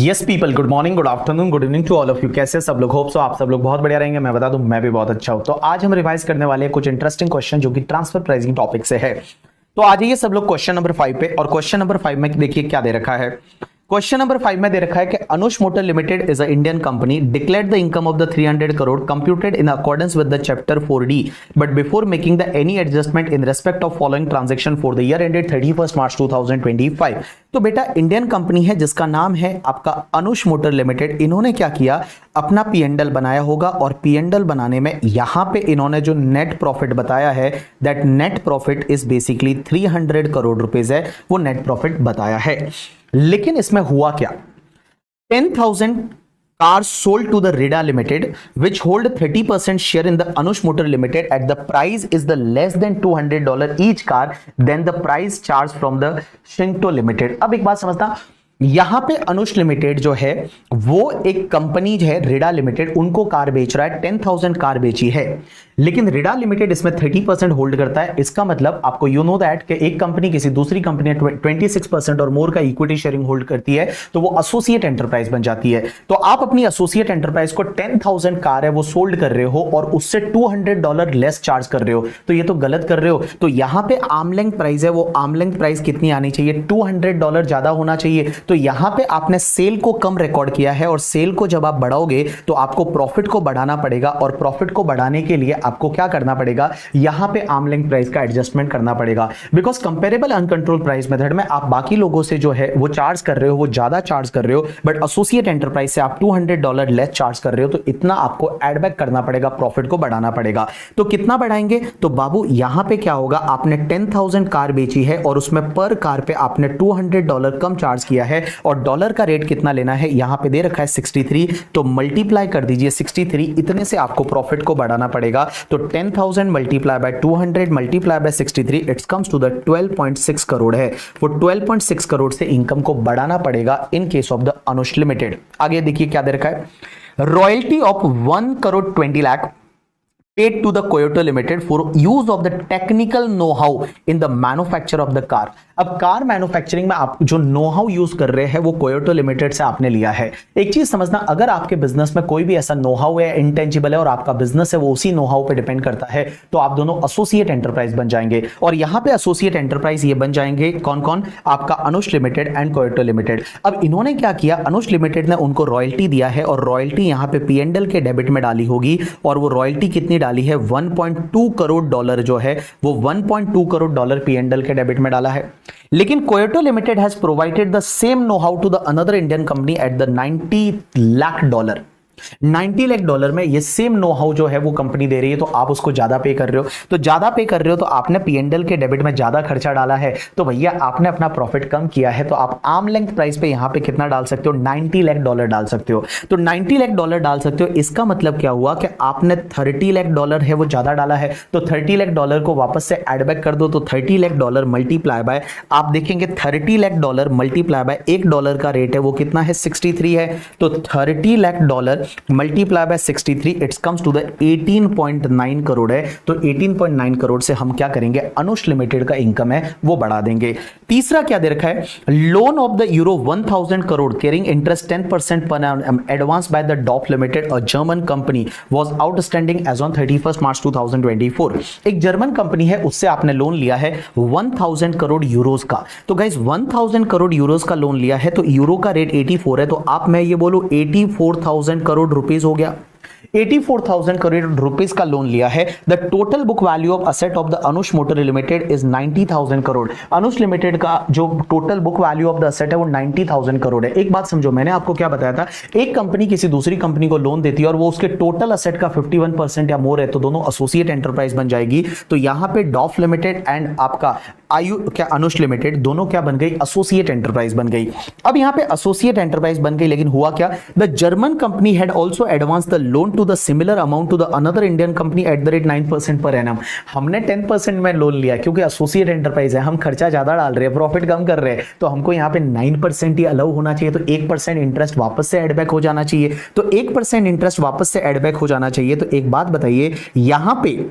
Yes people, good morning, good afternoon, good evening to all of you. कैसे सब लोग? Hope so आप सब लोग बहुत बढ़िया रहेंगे। मैं बता दूं, मैं भी बहुत अच्छा हूं। तो आज हम रिवाइज करने वाले हैं कुछ इंटरेस्टिंग क्वेश्चन जो कि ट्रांसफर प्राइसिंग टॉपिक से है। तो आ जाइए सब लोग क्वेश्चन नंबर 5 पे। और क्वेश्चन नंबर 5 में देखिए क्या दे रखा है। क्वेश्चन नंबर 5 में दे रखा है कि Anush motor limited is a Indian company, declared the income of the 300 crore computed in accordance with the chapter 4D, but before making the any adjustment in respect of following transaction for the year ended 31 मार्च 2025। तो बेटा Indian company है जिसका नाम है आपका Anush motor limited. इन्होंने क्या किया, अपना पी&एल बनाया होगा, और पी&एल बनाने में यहां पे इन्होंने जो नेट प्रॉफिट बताया है, that net profit is basically 300 crore rupees है, वो नेट प्रॉफिट बताया है। लेकिन इसमें हुआ क्या, 10,000 cars sold to the Rida Limited, which hold 30% share in the Anush Motor Limited at the price is the less than $200 each car than the price charged from the Shinto Limited। अब एक बात समझना, यहां पे Anush limited जो है वो एक कंपनी जो है रिडा लिमिटेड, उनको कार बेच रहा है, 10,000 कार बेची है, लेकिन रिडा लिमिटेड इसमें 30% होल्ड करता है। इसका मतलब आपको यू नो दैट कि एक कंपनी किसी दूसरी कंपनी 26% और मोर का इक्विटी शेयरिंग होल्ड करती है तो वो एसोसिएट एंटरप्राइज बन जाती है। तो आप अपनी एसोसिएट एंटरप्राइज को 10,000 कार है वो सोल्ड कर रहे हो और उससे $200 लेस चार्ज कर रहे हो, तो ये तो गलत कर रहे हो। तो यहां पे आर्म लेंथ प्राइस है, वो आर्म लेंथ प्राइस कितनी आनी चाहिए, $200 ज्यादा होना चाहिए। तो यहां पे आपने सेल को कम रिकॉर्ड किया है, और सेल को जब आप बढ़ाओगे तो आपको प्रॉफिट को बढ़ाना पड़ेगा, और प्रॉफिट को बढ़ाने के लिए आपको क्या करना पड़ेगा, यहां पे आर्म लेंथ प्राइस का एडजस्टमेंट करना पड़ेगा। Because comparable uncontrol price method में आप बाकी लोगों से जो है वो चार्ज कर रहे हो, वो ज्यादा चार्ज कर रहे हो, बट एसोसिएट एंटरप्राइज से आप $200 लेस चार्ज कर रहे हो, तो इतना आपको एड बैक करना पड़ेगा, प्रॉफिट को बढ़ाना पड़ेगा। तो कितना बढ़ाएंगे, तो बाबू यहां पे क्या होगा, आपने 10,000 कार बेची है और उसमें पर कार पे आपने $200 कम चार्ज किया है, और डॉलर का रेट कितना लेना है, यहां पे दे रखा है 63, तो मल्टीप्लाई कर दीजिए 63, इतने से आपको प्रॉफिट को बढ़ाना पड़ेगा। तो 10,000 multiply by 200 multiply by 63, it's comes to the 12.6 crore है। वो 12.6 करोड़ से इनकम को बढ़ाना पड़ेगा in case of the Anush limited. आगे देखिए क्या दे रखा है, royalty of 1 crore 20 lakh paid to the Toyota Limited for use of the technical know-how in the manufacture of the car। अब कार मैन्युफैक्चरिंग में आप जो नो हाउ यूज कर रहे हैं वो कोयोटो लिमिटेड से आपने लिया है। एक चीज समझना, अगर आपके बिजनेस में कोई भी ऐसा नो हाउ है, इंटेंजिबल है, और आपका बिजनेस है वो उसी नो हाउ पे डिपेंड करता है, तो आप दोनों एसोसिएट एंटरप्राइज बन जाएंगे। और यहां पे एसोसिएट एंटरप्राइज ये बन जाएंगे कौन कौन, आपका Anush limited and Kyoto limited. अब इन्होंने क्या किया, अनुष लिमिटेड ने उनको रॉयल्टी दिया है, और रॉयल्टी यहां पे पी&एल के डेबिट में डाली होगी, और वो रॉयल्टी कितनी डाली है, $1.2 करोड़ जो है वो $1.2 करोड़ पी&एल के डेबिट में डाला है। लेकिन Kyoto limited has provided the same know how to the another Indian company at the $90 lakh. $90 lakh में ये सेम नो हाउ जो है वो कंपनी दे रही है, तो आप उसको ज्यादा पे कर रहे हो। तो ज्यादा पे कर रहे हो तो आपने पी&एल के डेबिट में ज्यादा खर्चा डाला है, तो भैया आपने अपना प्रॉफिट कम किया है, तो आप आर्म लेंथ प्राइस पे यहां पे कितना डाल सकते हो, $90 लाख डाल सकते हो। तो $90 लाख डाल सकते हो। इसका मतलब क्या हुआ कि आपने $30 लाख है वो ज्यादा डाला है, तो $30 लाख को वापस से एड बैक कर दो, तो $30 लाख मल्टीप्लाई बाय, आप देखेंगे $30 लाख मल्टीप्लाई बाय $1 का रेट है वो कितना है, 63 है। तो $30 lakh multiply by 63, it's comes to the 18.9 crore है। तो 18.9 करोड़ से हम क्या करेंगे, अनुष लिमिटेड का इनकम है वो बढ़ा देंगे। तीसरा क्या दे रखा है, loan of the euro 1000 crore carrying interest 10% पर annum advance by the Dorf limited, a German company, was outstanding as on 31 March 2024। एक जर्मन कंपनी है, उससे आपने लोन लिया है 1000 करोड़ यूरोज का। तो गाइस 1000 करोड़ यूरोज का लोन लिया है, तो यूरो का रेट 84 है, तो आप मैं ये बोलूं 84,000 करोड़ रुपीस हो गया। 84,000 करोड़ रुपीस का लोन लिया है। The total book value of asset of the Anush motor limited is 90,000 crore. Anush limited का जो total book value of the asset है वो 90,000 करोड़ है। एक बात समझो, मैंने आपको क्या बताया था, एक कंपनी किसी दूसरी कंपनी को लोन देती है और वो उसके टोटल असेट का 51% या मोर है, तो दोनों एसोसिएट एंटरप्राइज बन जाएगी। तो यहां पे डॉफ लिमिटेड एंड आपका अनुष लिमिटेड दोनों क्या बन गई, एसोसिएट एंटरप्राइज बन गई। अब यहां पे एसोसिएट एंटरप्राइज बन गई, लेकिन हुआ क्या, the German company had also advance the loan to the similar amount to the another Indian company at the rate 9% पर एनम। हमने 10% में लोन लिया क्योंकि एसोसिएट एंटरप्राइज है, हम खर्चा ज्यादा डाल रहे हैं, प्रॉफिट कम कर रहे हैं, तो हमको यहाँ पे 9% ही अलाउ होना चाहिए। तो 1% इंटरेस्ट वापस से एडबैक हो जाना चाहिए, तो 1% इंटरेस्ट वापस से एडबैक हो जाना चाहिए। तो एक बात बताइए, यहां पे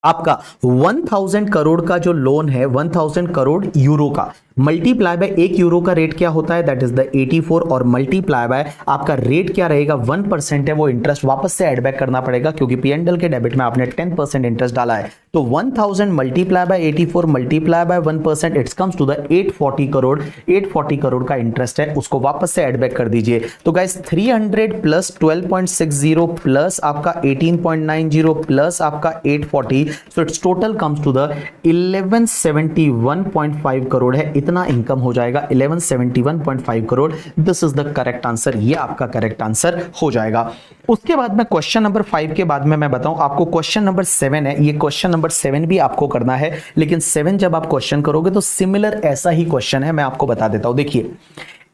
आपका 1000 करोड़ का जो लोन है, 1000 करोड़ यूरो का, मल्टीप्लाई बाय 1 यूरो का रेट क्या होता है, दैट इज द 84, और मल्टीप्लाई बाय आपका रेट क्या रहेगा 1% है, वो इंटरेस्ट वापस से एड बैक करना पड़ेगा क्योंकि P&L के डेबिट में आपने 10% इंटरेस्ट डाला है। तो 1000 multiply by 84 multiply by 1%, it's comes to the 840 crore. 840 crore का इंटरेस्ट है, उसको वापस से एड बैक कर दीजिए। तो गाइस 300 प्लस 12.60 प्लस आपका 18.90 प्लस आपका 840, so it's total comes to the 1171.5 crore है। इतना इनकम हो जाएगा 1171.5 crore. This is the correct answer, ये आपका करेक्ट आंसर हो जाएगा। उसके बाद में क्वेश्चन नंबर 5 के बाद में मैं बताऊं आपको क्वेश्चन नंबर 7 है। ये क्वेश्चन नंबर 7 भी आपको करना है, लेकिन 7 जब आप क्वेश्चन करोगे तो सिमिलर ऐसा ही क्वेश्चन है, मैं आपको बता देता हूं। देखिए,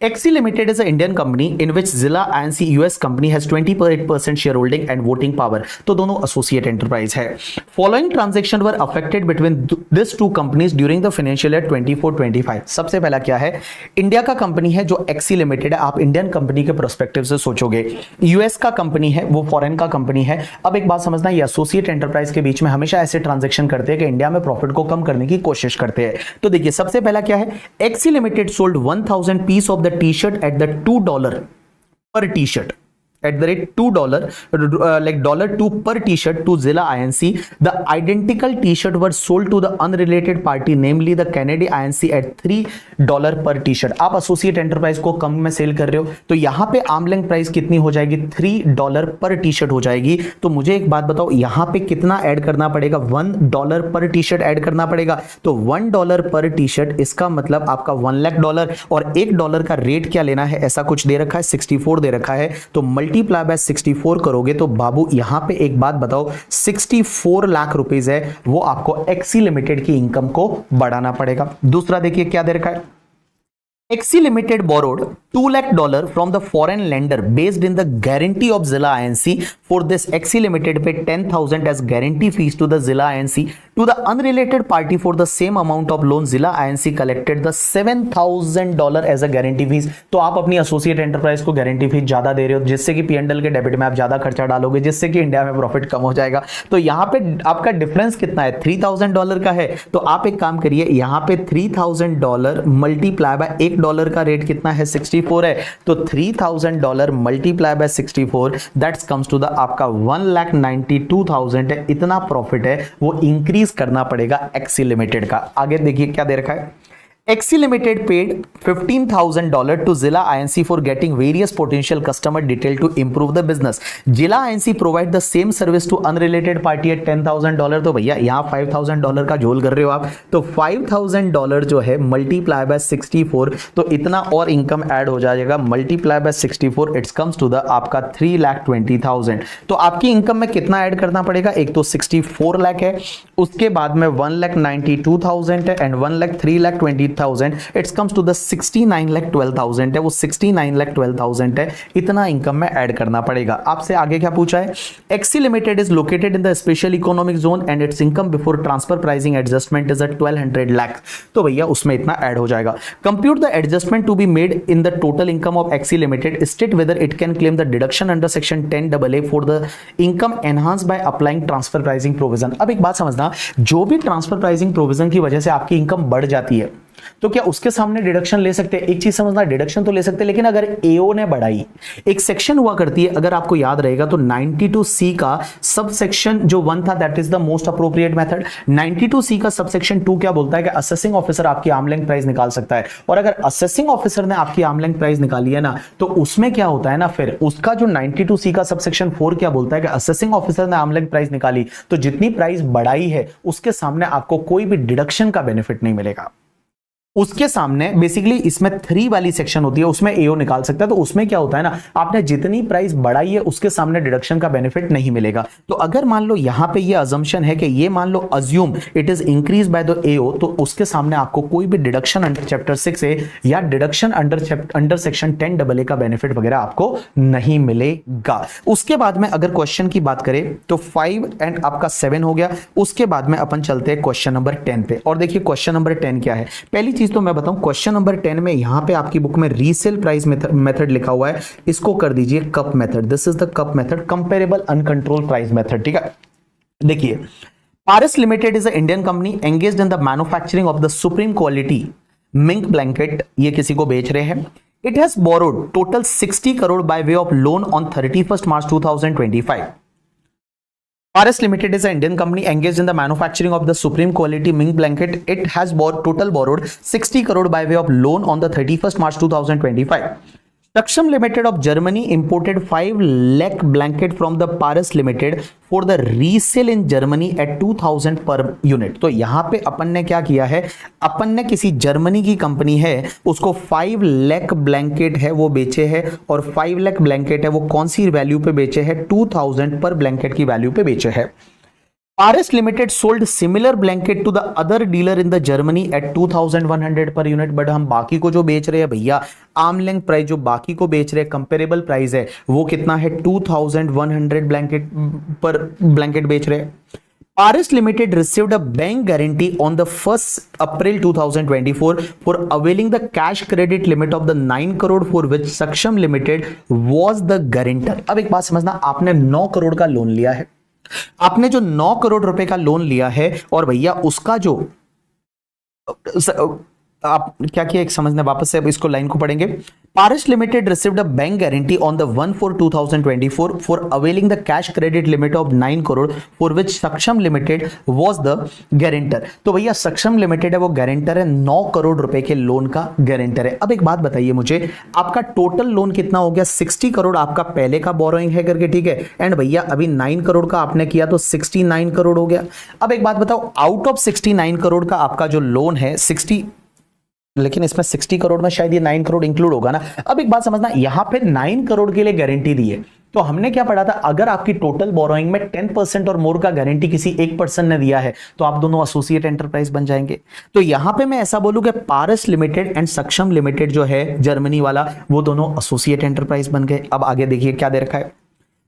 Exi Limited is an Indian company in which Zilla INC US company has 28% shareholding and voting power. तो दोनों associate enterprise है। Following transaction were affected between these two companies during the financial year 24-25. सबसे पहला क्या है, India का company है जो Exi Limited है, आप इंडियन कंपनी के प्रोस्पेक्टिव से सोचोगे। यूएस का कंपनी है, वो फॉरेन का कंपनी है। अब एक बात समझना, ये एसोसिएट एंटरप्राइज के बीच में हमेशा ऐसे ट्रांजेक्शन करते हैं कि इंडिया में प्रॉफिट को कम करने की कोशिश करते हैं। तो देखिए, सबसे पहला क्या है, Exi Limited sold 1000 piece of t-shirt at the $2 per t-shirt, at the rate $2, like $2 per t-shirt to Zilla INC. The identical t-shirt were sold to the unrelated party, namely the Kennedy INC at $3 per t-shirt. आप associate enterprise को कम में cell कर रहे हो, तो यहां पे arm length price कितनी हो जाएगी, $3 पर टी-शर्ट हो जाएगी। तो मुझे एक बात बताओ, यहां पे कितना ऐड करना पड़ेगा, $1 पर टी-शर्ट ऐड करना पड़ेगा। तो $1 पर टी-शर्ट, इसका मतलब आपका $1,00,000, और $1 का रेट क्या लेना है, ऐसा कुछ दे रखा है, 64 दे रखा है। तो मल्टीप्लाई बाय 64 करोगे तो बाबू यहां पे एक बात बताओ, 64 लाख रुपीस है, वो आपको एक्सी लिमिटेड की इनकम को बढ़ाना पड़ेगा। दूसरा देखिए क्या दे रखा है, Exi Limited borrowed $2 lakh from the foreign lender based in the guarantee of Zilla INC. For this, Exi Limited paid 10,000 as guarantee fees to the Zilla INC. To the unrelated party for the same amount of loan, Zilla INC collected the $7,000 as a guarantee fees. तो आप अपनी associate enterprise को guarantee fees ज्यादा दे रहे हो, जिससे कि P&L के डेबिट में आप ज्यादा खर्चा डालोगे, जिससे कि इंडिया में प्रॉफिट कम हो जाएगा। तो यहाँ पे आपका डिफरेंस कितना है, $3,000 का है। तो आप एक काम करिए, यहाँ पे $3,000 मल्टीप्लाई बाय $1 का रेट कितना है, 64 है। तो $3,000 multiply by 64, that's comes to the आपका 1,92,000 है। इतना प्रॉफिट है, वो इंक्रीज करना पड़ेगा एक्सी लिमिटेड का। आगे देखिए क्या दे रखा है, Exi Limited paid $15,000 to Zilla INC for getting various potential customer detail to improve the business. Zilla INC provide the same service to unrelated party at $10,000. तो भैया यहाँ $5,000 का झोल कर रहे हो आप, तो $5,000 जो है मल्टीप्लाई बाय 64, तो इतना और इनकम ऐड हो जाएगा। Multiply by 64, it's comes to the आपका 3,20,000। तो आपकी इनकम में कितना ऐड करना पड़ेगा, एक तो 64 लाख है, उसके बाद में 1,92,000 है, and 3,20,000, it's comes to the 69,12,000 है, वो 69,12,000 है। इतना इनकम में ऐड करना पड़ेगा। आपसे आगे क्या पूछा है, Exi limited is located in the special economic zone and its income before transfer pricing adjustment is 1,200 lakh. तो भैया उसमें इतना ऐड हो जाएगा। Compute the adjustment to be made in the total income of Exi limited, state whether it can claim the deduction under section 10AA for the income enhance by applying transfer pricing provision. अब एक बात समझना, जो भी transfer pricing provision की वजह से आपकी इनकम बढ़ जाती है, तो क्या उसके सामने डिडक्शन ले सकते हैं? एक चीज समझना, डिडक्शन तो ले सकते हैं, लेकिन अगर एओ ने बढ़ाई, एक सेक्शन हुआ करती है, अगर आपको याद रहेगा तो 92C का सब सेक्शन जो 1 था, that is the most appropriate method. 92C का सब सेक्शन 2 क्या बोलता है कि असेसिंग ऑफिसर आपकी आर्म लेंथ प्राइस निकाल सकता है, और अगर असेसिंग ऑफिसर ने आपकी आर्म लेंथ प्राइस निकाली है ना, तो उसमें क्या होता है ना, फिर उसका जो 92C का सब सेक्शन 4 क्या बोलता है कि असेसिंग ऑफिसर ने आर्म लेंथ प्राइस निकाली, तो जितनी प्राइस बढ़ाई है उसके सामने आपको कोई भी डिडक्शन का बेनिफिट नहीं मिलेगा। उसके सामने बेसिकली इसमें 3 वाली सेक्शन होती है, उसमें एओ निकाल सकता है। तो उसमें क्या होता है ना, आपने जितनी प्राइस बढ़ाई है उसके सामने डिडक्शन का बेनिफिट नहीं मिलेगा। तो अगर मान लो यहां पे ये अजम्पशन है कि ये मान लो assume it is increase by the AO, तो उसके सामने आपको कोई भी डिडक्शन अंडर चैप्टर 6 है या डिडक्शन अंडर सेक्शन 10AA का बेनिफिट वगैरह आपको नहीं मिलेगा। उसके बाद में अगर क्वेश्चन की बात करें तो 5 एंड आपका 7 हो गया। उसके बाद में अपन चलते हैं क्वेश्चन नंबर 10 पे, और देखिए क्वेश्चन नंबर 10 क्या है। पहली चीज तो मैं बताऊं, क्वेश्चन नंबर 10 में यहां पे आपकी बुक में रीसेल प्राइस मेथड लिखा हुआ है, इसको कर दीजिए CUP method. This is the CUP method, comparable uncontrolled price method. ठीक है, देखिए, Paras limited is a Indian company engaged in the manufacturing of the supreme quality mink blanket ये किसी को बेच रहे हैं। It has borrowed total 60 crore by way of loan on 31st March 2025. Paras Limited is an Indian company engaged in the manufacturing of the supreme quality mink blanket. It has total borrowed 60 crore by way of loan on the 31st March 2025. Saksham Limited of Germany imported 5 lakh blanket from the Paras Limited for the resale in Germany at 2000 per unit. तो यहाँ पे अपन ने क्या किया है, अपन ने किसी Germany की कंपनी है उसको 5 लाख ब्लैंकेट है वो बेचे है, और 5 लाख ब्लैंकेट है वो कौन सी वैल्यू पे बेचे है, 2000 पर ब्लैंकेट की वैल्यू पे बेचे है। Paras Limited sold similar blanket to the other dealer in the Germany at 2100 per unit. But हम बाकी को जो बेच रहे हैं भैया, आर्म लेंथ प्राइस जो बाकी को बेच रहे हैं, कंपेरेबल प्राइस है वो कितना है, 2100 ब्लैंकेट पर ब्लैंकेट बेच रहे हैं। Paras Limited received a bank guarantee on the 1st April 2024 for availing the cash credit limit of the 9 crore for which Saksham Limited was the guarantor. अब एक बात समझना, आपने 9 करोड़ का लोन लिया है, आपने जो 9 करोड़ रुपए का लोन लिया है, और भैया उसका जो आप क्या किया एक समझने, वापस से अब इसको लाइन को पढ़ेंगे। Paras Limited received a bank guarantee on the 1/4/2024 for availing the cash credit limit of 9 crore for which Saksham Limited was the guarantor. तो भैया Saksham Limited है वो गारंटर है, 9 करोड़ रुपए के लोन का गारंटर है। अब एक बात बताइए मुझे, आपका टोटल लोन कितना हो गया, 60 करोड़ आपका पहले का बोरोइंग है करके, ठीक है, एंड भैया अभी 9 करोड़ का आपने किया तो 69 करोड़ हो गया। अब एक बात बताओ, आउट ऑफ 69 करोड़ का आपका जो लोन है 60, लेकिन इसमें 60 करोड़ में शायद ये 9 करोड़ इंक्लूड होगा ना। अब एक बात समझना, यहां पे 9 करोड़ के लिए गारंटी दी है, तो हमने क्या पढ़ा था, अगर आपकी टोटल बोरोइंग में 10% और मोर का गारंटी किसी एक पर्सन ने दिया है तो आप दोनों एसोसिएट एंटरप्राइज बन जाएंगे। तो यहां पे मैं ऐसा बोलूं कि पारस लिमिटेड एंड सक्षम लिमिटेड जो है जर्मनी वाला, वो दोनों एसोसिएट एंटरप्राइज बन गए। अब आगे देखिए क्या दे रखा है,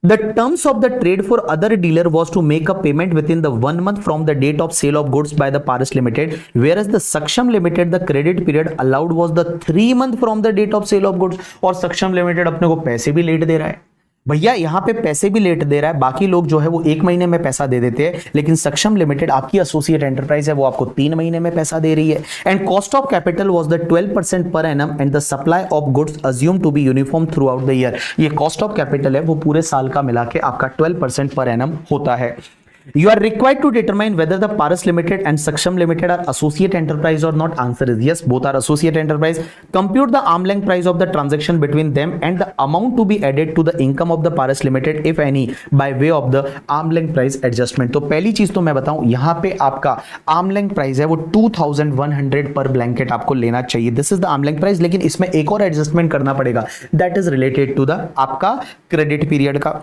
The terms of the trade for other dealer was to make a payment within the 1 month from the date of sale of goods by the Paras Limited, whereas the Saksham Limited the credit period allowed was the 3 month from the date of sale of goods। और Saksham Limited अपने को पैसे भी late दे रहा है भैया, यहां पे पैसे भी लेट दे रहा है। बाकी लोग जो है वो 1 महीने में पैसा दे देते हैं, लेकिन सक्षम लिमिटेड आपकी एसोसिएट एंटरप्राइज है वो आपको 3 महीने में पैसा दे रही है। And cost of capital was the 12% पर annum and the supply of goods assume to be uniform throughout the year. ये कॉस्ट ऑफ कैपिटल है वो पूरे साल का मिला के आपका 12% पर एनम होता है। You are required to determine whether the Paras Limited and Saksham Limited are associate enterprise or not. Answer is yes, both are associate enterprise. Compute the arm length price of the transaction between them and the amount to be added to the income of the Paras Limited, if any, by way of the arm length price adjustment. तो पहली चीज तो मैं बताऊं, यहाँ पे आपका arm length price है वो 2100 पर ब्लैंकेट आपको लेना चाहिए। This is the arm length price, लेकिन इसमें एक और एडजस्टमेंट करना पड़ेगा, that is related to the आपका क्रेडिट पीरियड का।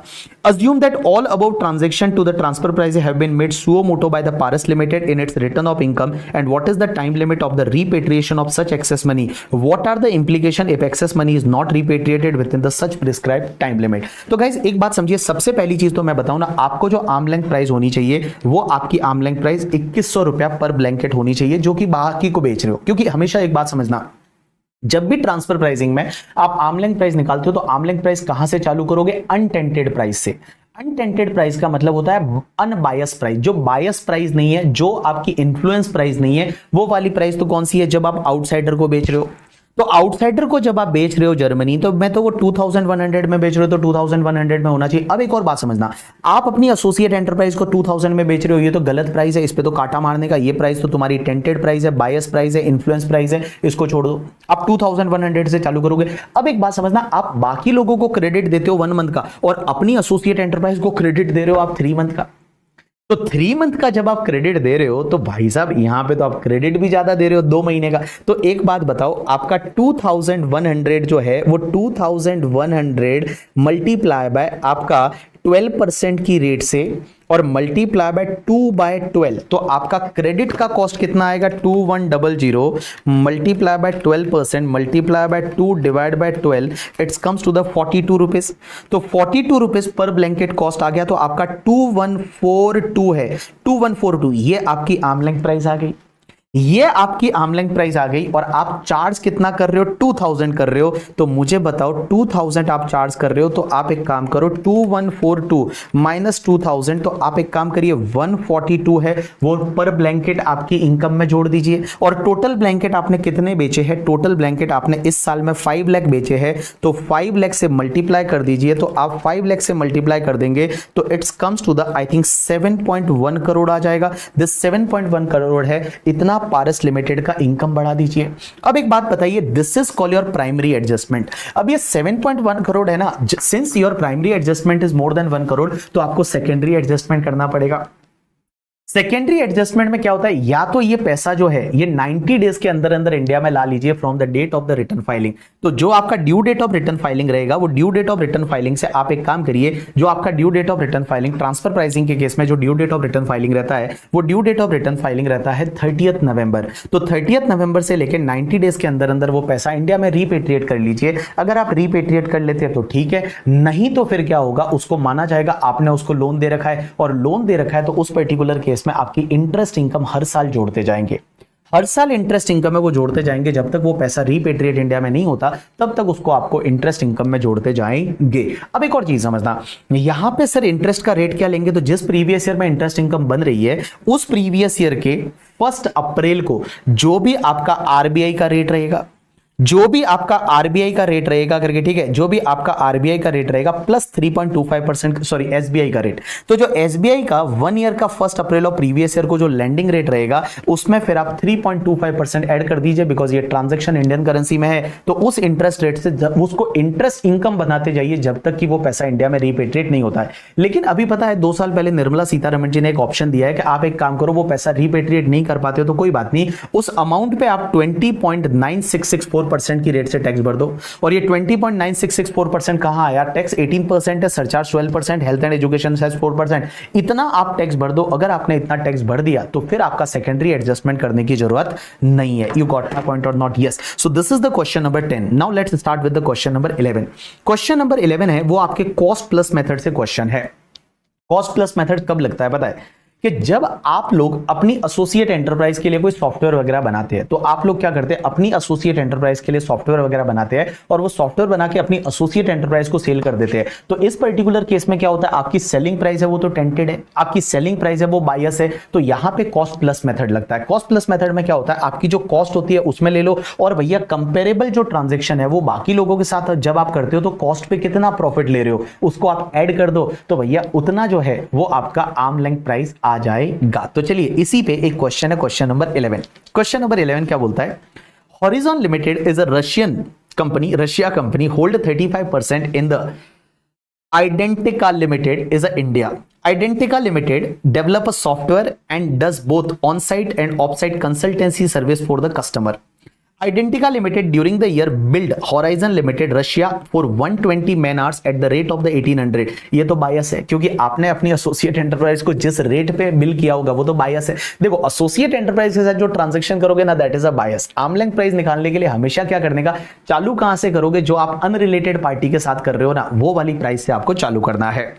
Assume that all above transaction to the transfer price have been made suo motu by the Paras Limited in its return of income, and what is the time limit of the repatriation of such excess money? What are the implication if excess money is not repatriated within the such prescribed time limit? तो guys एक बात समझिए, सबसे पहली चीज तो मैं बताऊं ना, आपको जो आर्म लेंथ प्राइस होनी चाहिए वो आपकी आर्म लेंथ प्राइस 2100 रुपया पर ब्लैंकेट होनी चाहिए, जो कि बाकी को बेच रहे हो। क्योंकि हमेशा एक बात समझना, जब भी ट्रांसफर प्राइसिंग में आप आर्म लेंथ प्राइस निकालते हो तो आर्म लेंथ प्राइस कहां से चालू करोगे, अनटेंटेड प्राइस से। अनटेंटेड प्राइस का मतलब होता है अनबायस प्राइस, जो बायस प्राइस नहीं है, जो आपकी इन्फ्लुएंस प्राइस नहीं है, वो वाली प्राइस तो कौन सी है, जब आप आउटसाइडर को बेच रहे हो। तो आउटसाइडर को जब आप बेच रहे हो जर्मनी, तो मैं तो वो 2100 में बेच रहे हो तो 2100 में होना चाहिए। अब एक और बात समझना, आप अपनी एसोसिएट एंटरप्राइज को 2000 में बेच रहे हो, ये तो गलत प्राइस है, इस पे तो काटा मारने का। ये प्राइस तो तुम्हारी टेंटेड प्राइस है, बायस प्राइस है, इन्फ्लुएंस प्राइस है, इसको छोड़ दो। आप 2100 से चालू करोगे। अब एक बात समझना, आप बाकी लोगों को क्रेडिट देते हो 1 मंथ का और अपनी एसोसिएट एंटरप्राइज को क्रेडिट दे रहे हो आप 3 मंथ का। तो 3 मंथ का जब आप क्रेडिट दे रहे हो तो भाई साहब यहां पे तो आप क्रेडिट भी ज्यादा दे रहे हो 2 महीने का। तो एक बात बताओ, आपका 2100 जो है वो 2100 मल्टीप्लाई बाय आपका 12% की रेट से और मल्टीप्लाई बाय 2/12, तो आपका क्रेडिट का कॉस्ट कितना आएगा, 2100 multiply by 12% multiply by 2 divide by 12, it's comes to the 42 rupees. तो 42 रुपीज पर ब्लैंकेट कॉस्ट आ गया, तो आपका 2142 है, 2142 ये आपकी आर्म लेंथ प्राइस आ गई। ये आपकी आर्म लेंथ प्राइस आ गई और आप चार्ज कितना कर रहे हो, 2000 कर रहे हो। तो मुझे बताओ 2000 आप चार्ज कर रहे हो, तो आप एक काम करो 2142 माइनस 2000, तो आप एक काम करिए 142 है वो पर ब्लैंकेट आपकी इनकम में जोड़ दीजिए। और टोटल ब्लैंकेट आपने कितने बेचे हैं, टोटल ब्लैंकेट आपने इस साल में 5 लाख बेचे हैं, तो 5 लाख से मल्टीप्लाई कर दीजिए। तो आप 5 लाख से मल्टीप्लाई कर देंगे तो it's comes to the I think 7.1 crore आ जाएगा। दिस 7.1 करोड़ है, इतना पारस लिमिटेड का इनकम बढ़ा दीजिए। अब एक बात बताइए, this is call your primary adjustment. अब ये 7.1 करोड़ है ना, since your primary adjustment is more than 1 crore, तो आपको सेकेंडरी एडजस्टमेंट करना पड़ेगा। सेकेंडरी एडजस्टमेंट में क्या होता है, या तो ये पैसा जो है ये 90 डेज के अंदर अंदर इंडिया में ला लीजिए from the date of the return filing. तो जो आपका due date of return filing रहेगा, वो due date of return filing से आप एक काम करिए, जो आपका due date of return filing transfer pricing के केस में जो due date of return filing रहता है, वो due date of return filing रहता है 30th नवंबर। तो 30th नवंबर से लेकर 90 डेज के अंदर अंदर वो पैसा इंडिया में रीपेट्रिएट कर लीजिए। अगर आप रीपेट्रिएट कर लेते हैं तो ठीक है, नहीं तो फिर क्या होगा, उसको माना जाएगा आपने उसको लोन दे रखा है, और लोन दे रखा है तो उस पर्टिकुलर केस में आपकी इंटरेस्ट इनकम हर साल जोड़ते जाएंगे। हर साल इंटरेस्ट इनकम में वो जोड़ते जाएंगे, जब तक वो पैसा रीपेट्रिएट इंडिया में नहीं होता तब तक उसको आपको इंटरेस्ट इनकम में जोड़ते जाएंगे। अब एक और चीज समझना, यहां पे सर इंटरेस्ट का रेट क्या लेंगे, तो जिस प्रीवियस ईयर में इंटरेस्ट इनकम बन रही है उस प्रीवियस ईयर के 1 अप्रैल को जो भी आपका आरबीआई का रेट रहेगा, जो भी आपका आरबीआई का रेट रहेगा करके, ठीक है, जो भी आपका आरबीआई का रेट रहेगा प्लस 3.25%, सॉरी एसबीआई का रेट। तो जो एसबीआई का 1 ईयर का 1 अप्रैल ऑफ प्रीवियस ईयर को जो लैंडिंग रेट रहेगा उसमें फिर आप 3.25% ऐड कर दीजिए, बिकॉज ये ट्रांजैक्शन इंडियन करेंसी में है। तो उस इंटरेस्ट रेट से उसको इंटरेस्ट इनकम बनाते जाइए जब तक कि वो पैसा इंडिया में रीपेट्रिएट नहीं होता है। लेकिन अभी पता है 2 साल पहले निर्मला सीतारमण जी ने एक ऑप्शन दिया है कि आप एक काम करो, वो पैसा रीपेट्रिएट नहीं कर पाते हो तो कोई बात नहीं, उस अमाउंट पे आप 20.9664% की रेट से टैक्स भर दो। और ये 20.9664% कहां आया, टैक्स 18% है, surcharge 12%, health and education cess 4%, इतना आप टैक्स भर दो। अगर आपने इतना टैक्स भर दिया तो फिर आपका सेकेंडरी एडजस्टमेंट करने की जरूरत नहीं है। यू गॉट माय पॉइंट और not? Yes. So this is the question number 10। Now let's start with the question number 11। Question number 11 है वो आपके कॉस्ट प्लस मेथड से क्वेश्चन है। कॉस्ट प्लस मेथड कब लगता है पता है, कि जब आप लोग अपनी एसोसिएट एंटरप्राइज के लिए कोई सॉफ्टवेयर वगैरह बनाते हैं, तो आप लोग क्या करते हैं, अपनी एसोसिएट एंटरप्राइज के लिए सॉफ्टवेयर वगैरह बनाते हैं और वो सॉफ्टवेयर बना के अपनी एसोसिएट एंटरप्राइज को सेल कर देते हैं। तो इस पर्टिकुलर केस में क्या होता है, आपकी सेलिंग प्राइस है वो तो टेंटेड है, आपकी सेलिंग प्राइस है वो बायस है, तो यहां पे कॉस्ट प्लस मेथड लगता है। कॉस्ट प्लस मेथड में क्या होता है, आपकी जो कॉस्ट होती है उसमें ले लो, और भैया कंपेरेबल जो ट्रांजेक्शन है वो बाकी लोगों के साथ जब आप करते हो तो कॉस्ट पे कितना प्रॉफिट ले रहे हो उसको आप ऐड कर दो, तो भैया उतना जो है वो आपका आर्म लेंथ प्राइस आ जाएगा। तो चलिए इसी पे एक क्वेश्चन है, क्वेश्चन नंबर 11। क्वेश्चन नंबर 11 क्या बोलता है, horizon limited is a Russian company, Russia company hold 35% in the Identica Limited is a India. Identica Limited develop a software and does both on-site and off-site consultancy service for the customer. Identica Limited during the year build Horizon Limited Russia for 120 man hours at the rate of the 1800। ये तो बायस है, क्योंकि आपने अपनी associate enterprise को जिस rate पे bill किया होगा वो तो बायस है। देखो एसोसिएट एंटरप्राइज के साथ जो ट्रांजैक्शन करोगे ना, that is a bias. Arm length price निकालने के लिए हमेशा क्या करने का, चालू कहां से करोगे, जो आप अनरिलेटेड पार्टी के साथ कर रहे हो ना, वो वाली प्राइस से आपको चालू करना है।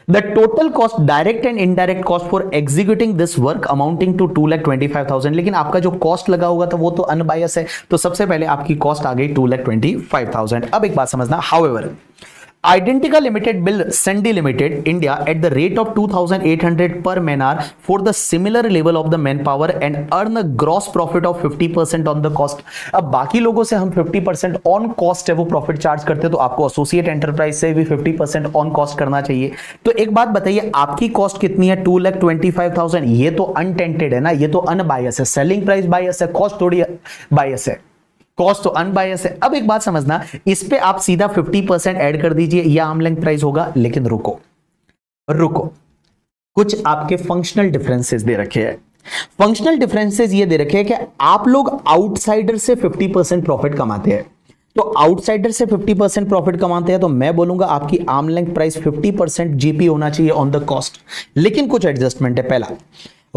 The total cost, direct and indirect cost for executing this work amounting to 2,25,000। लेकिन आपका जो कॉस्ट लगा होगा तो वो तो अनबायस है, तो सबसे पहले आपकी कॉस्ट आ गई 2,25,000। अब एक बात समझना, however Identica Limited bill Sandy Limited India at the rate of 2,800 per man hour for the similar level of the manpower and earn a gross profit of 50% on the cost। अब बाकी लोगों से हम 50% ऑन कॉस्ट है वो profit charge करते हैं, तो आपको एसोसिएट एंटरप्राइज से भी 50% ऑन कॉस्ट करना चाहिए। तो एक बात बताइए, आपकी कॉस्ट कितनी है, 2,25,000। ये तो अनटेंटेड है ना, ये तो अनबायस है। सेलिंग प्राइस बायस है, कॉस्ट थोड़ी बायस है, कॉस्ट तो अनबायस है। अब एक बात समझना, इस पे आप सीधा 50% ऐड कर दीजिए, यह आर्म लेंथ प्राइस होगा। लेकिन रुको रुको, कुछ आपके फंक्शनल डिफरेंसेस दे रखे हैं। फंक्शनल डिफरेंसेस ये दे रखे हैं कि आप लोग आउटसाइडर से 50% प्रॉफिट कमाते हैं। तो आउटसाइडर से 50% प्रॉफिट कमाते हैं, तो मैं बोलूंगा आपकी आर्म लेंथ प्राइस 50% जीपी होना चाहिए ऑन द कॉस्ट। लेकिन कुछ एडजस्टमेंट है। पहला,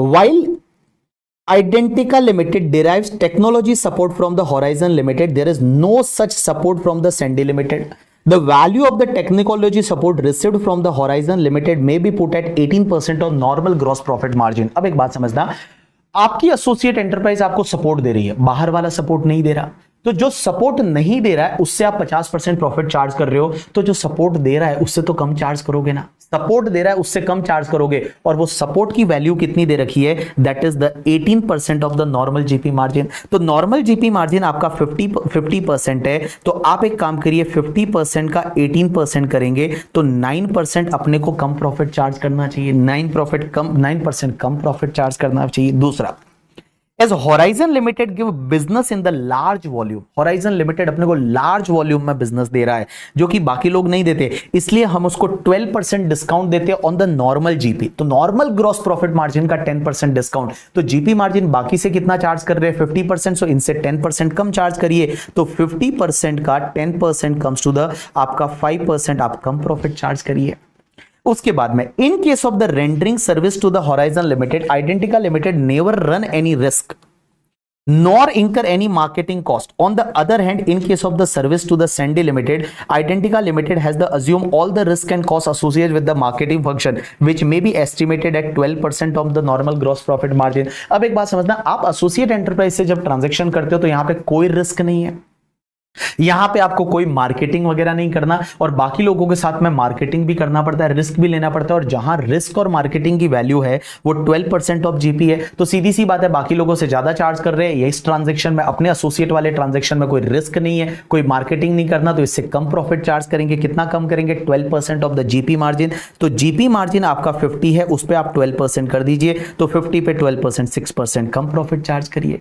while Identica Limited derives technology support from the Horizon Limited, there is no such support from the Sandy Limited. The value of the technology support received from the Horizon Limited may be put at 18% of normal gross profit margin। अब एक बात समझना, आपकी associate enterprise आपको support दे रही है, बाहर वाला सपोर्ट नहीं दे रहा, तो जो सपोर्ट नहीं दे रहा है उससे आप 50% प्रॉफिट चार्ज कर रहे हो, तो जो सपोर्ट दे रहा है उससे तो कम चार्ज करोगे ना। सपोर्ट दे रहा है उससे कम चार्ज करोगे, और वो सपोर्ट की वैल्यू कितनी दे रखी है, that is the 18% of the normal GP margin. तो नॉर्मल जीपी मार्जिन आपका 50% है, तो आप एक काम करिए 50% का 18% करेंगे तो 9% अपने को कम प्रॉफिट चार्ज करना चाहिए, 9% कम प्रॉफिट चार्ज करना चाहिए। दूसरा, As Horizon Limited give business in the large volume, Horizon Limited अपने को लार्ज वॉल्यूम में बिजनेस दे रहा है जो कि बाकी लोग नहीं देते, इसलिए हम उसको 12% डिस्काउंट देते हैं ऑन द नॉर्मल जीपी। तो नॉर्मल ग्रॉस प्रॉफिट मार्जिन का 10% डिस्काउंट, तो जीपी मार्जिन बाकी से कितना चार्ज कर रहे हैं 50%, सो इनसे 10% कम चार्ज करिए, तो 50% का 10% कम्स टू द आपका 5% आप कम प्रॉफिट चार्ज करिए। उसके बाद में in case of the rendering service to the Horizon limited, Identica limited never run any risk nor incur any marketing cost. On the other hand, in case of the service to the Sandy limited, Identica limited has the assume all the risk and cost associated with the marketing function which may be estimated at 12% of the normal gross profit margin. अब एक बात समझना, आप associate enterprise से जब transaction करते हो तो यहां पे कोई रिस्क नहीं है, यहां पे आपको कोई मार्केटिंग वगैरह नहीं करना, और बाकी लोगों के साथ में मार्केटिंग भी करना पड़ता है, रिस्क भी लेना पड़ता है, और जहां रिस्क और मार्केटिंग की वैल्यू है वो 12% ऑफ जीपी है, तो सीधी सी बात है बाकी लोगों से ज्यादा चार्ज कर रहे हैं। इस ट्रांजैक्शन में, अपने एसोसिएट वाले ट्रांजैक्शन में कोई रिस्क नहीं है, कोई मार्केटिंग नहीं करना, तो इससे कम प्रॉफिट चार्ज करेंगे। कितना कम करेंगे, 12% ऑफ द जीपी मार्जिन। तो जीपी मार्जिन आपका 50 है, उस पर आप 12% कर दीजिए, तो 50 पे 12% 6% कम प्रॉफिट चार्ज करिए।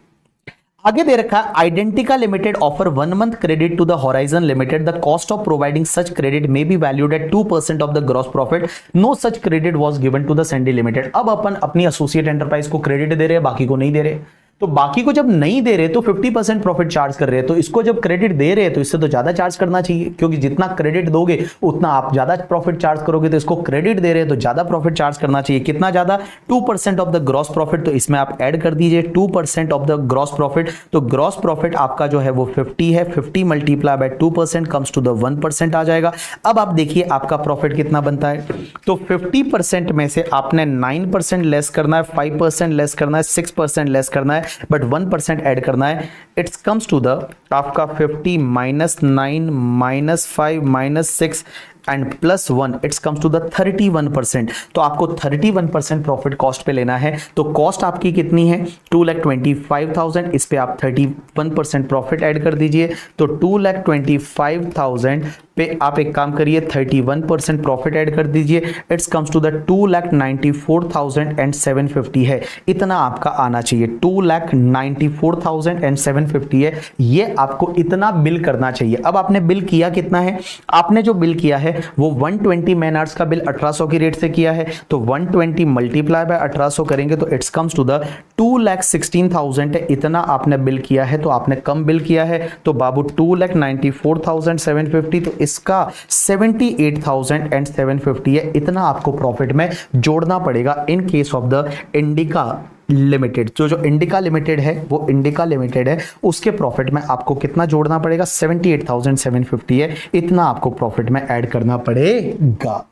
आगे दे रखा है Identica limited offer 1 month credit to the Horizon limited, the cost of providing such credit may be valued at 2% of the gross profit, no such credit was given to the Sandy limited. अब अपन अपनी associate enterprise को credit दे रहे हैं, बाकी को नहीं दे रहे, तो बाकी को जब नहीं दे रहे तो 50% प्रॉफिट चार्ज कर रहे हैं, तो इसको जब क्रेडिट दे रहे हैं तो इससे तो ज्यादा चार्ज करना चाहिए, क्योंकि जितना क्रेडिट दोगे उतना आप ज्यादा प्रॉफिट चार्ज करोगे, तो इसको क्रेडिट दे रहे हैं तो ज्यादा प्रॉफिट चार्ज करना चाहिए। कितना ज्यादा, 2% ऑफ द ग्रॉस प्रॉफिट, तो इसमें आप ऐड कर दीजिए 2% ऑफ द ग्रॉस प्रॉफिट, तो ग्रॉस प्रॉफिट आपका जो है वो 50 है, 50 multiply by 2% comes to the 1% आ जाएगा। अब आप देखिए आपका प्रॉफिट कितना बनता है, तो 50% में से आपने 9% लेस करना है, 5% लेस करना है, 6% लेस करना है, बट 1% ऐड करना है। इट्स कम्स टू द आपका 50 minus 9 minus 5 minus 6 and plus 1, it's comes to the 31%। तो आपको 31% प्रॉफिट कॉस्ट पे लेना है, तो कॉस्ट आपकी कितनी है 2,25,000, इस पे आप 31% प्रॉफिट ऐड कर दीजिए, तो 2,25,000 पे आप एक काम करिए 31% प्रॉफिट ऐड कर दीजिए, इट्स कम्स टू द 2,94,750 है, इतना आपका आना चाहिए, 2,94,750 है, ये आपको इतना बिल करना चाहिए। अब आपने बिल किया कितना है, आपने जो बिल किया है वो 120 मैन आवर्स का बिल 1800 की रेट से किया है, तो 120 मल्टीप्लाई बाय 1800 करेंगे तो इट्स कम्स टू द 2,16,000 है, इतना आपने बिल किया है, तो आपने कम बिल किया है, तो बाबू 2,94,750, तो इसका 78,750 है, इतना आपको प्रॉफिट में जोड़ना पड़ेगा in case of the indica limited. जो इंडिका लिमिटेड है वो इंडिका लिमिटेड है, उसके प्रॉफिट में आपको कितना जोड़ना पड़ेगा, 78,750 है, इतना आपको प्रॉफिट में ऐड करना पड़ेगा।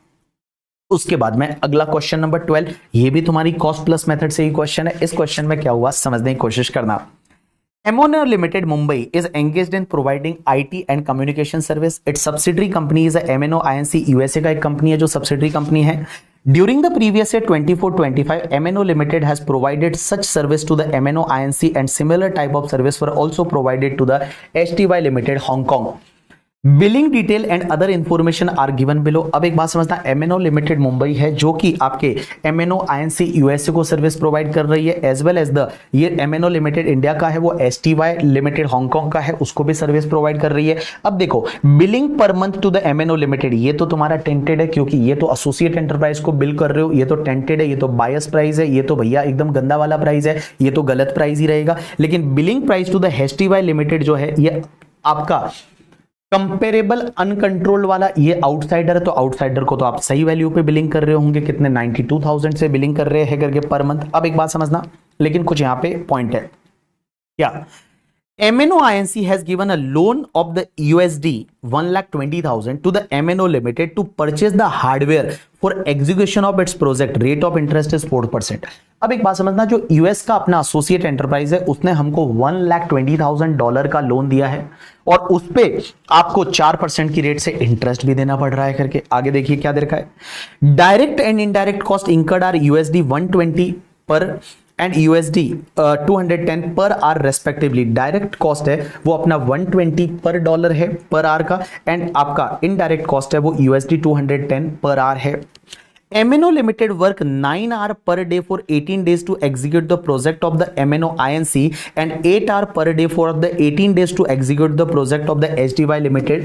उसके बाद में अगला क्वेश्चन नंबर 12, ये भी तुम्हारी कॉस्ट प्लस मेथड से ही क्वेश्चन है। इस क्वेश्चन में क्या हुआ समझने की कोशिश करना। MNO Limited Mumbai is engaged in providing IT and communication service. Its subsidiary company is MNO INC USA का एक कंपनी है जो सब्सिडरी कंपनी है। During the previous year 24-25, MNO Limited has provided such service to the MNO INC and similar type of service were also provided to the HTY Limited Hong Kong. Billing detail and other information are given below. अब एक बात समझना, MNO limited Mumbai है जो कि आपके MNO INC USA को service provide कर रही है, एज वेल एज द ये MNO लिमिटेड इंडिया का है, वो STY लिमिटेड हांगकांग का है, उसको भी सर्विस प्रोवाइड कर रही है। अब देखो बिलिंग पर month to the MNO limited, ये तो तुम्हारा टेंटेड है क्योंकि ये तो एसोसिएट एंटरप्राइज को बिल कर रहे हो, ये तो टेंटेड है, ये तो बायस प्राइस है, ये तो भैया एकदम गंदा वाला प्राइस है, ये तो गलत प्राइस ही रहेगा। लेकिन billing price to the STY limited जो है ये आपका कंपेरेबल अनकंट्रोल्ड वाला, ये आउटसाइडर है, तो आउटसाइडर को तो आप सही वैल्यू पे बिलिंग कर रहे होंगे, कितने 92,000 से बिलिंग कर रहे हैं करके पर मंथ। अब एक बात समझना, लेकिन कुछ यहां पे पॉइंट है क्या, MNO Inc. has given a loan of the USD 1,20,000 to the MNO Limited to purchase the hardware for execution of its project. Rate of interest is 4%. अब एक बात समझना, जो यूएस का अपना एसोसिएट एंटरप्राइज है उसने हमको $1,20,000 का लोन दिया है और उस पे आपको 4% की रेट से इंटरेस्ट भी देना पड़ रहा है करके। आगे देखिए क्या दे रखा है। Direct and indirect cost incurred are USD 120 पर एंड USD 210 पर आर रेस्पेक्टिवली। डायरेक्ट कॉस्ट है वो अपना 120 पर डॉलर है पर आर का, एंड आपका इनडायरेक्ट कॉस्ट है वो USD 210 पर आर है। MNO Limited work 9 hours per day for 18 days to execute the project of the MNO Inc. and 8 hours per day for the 18 days to execute the project of the HDY Limited.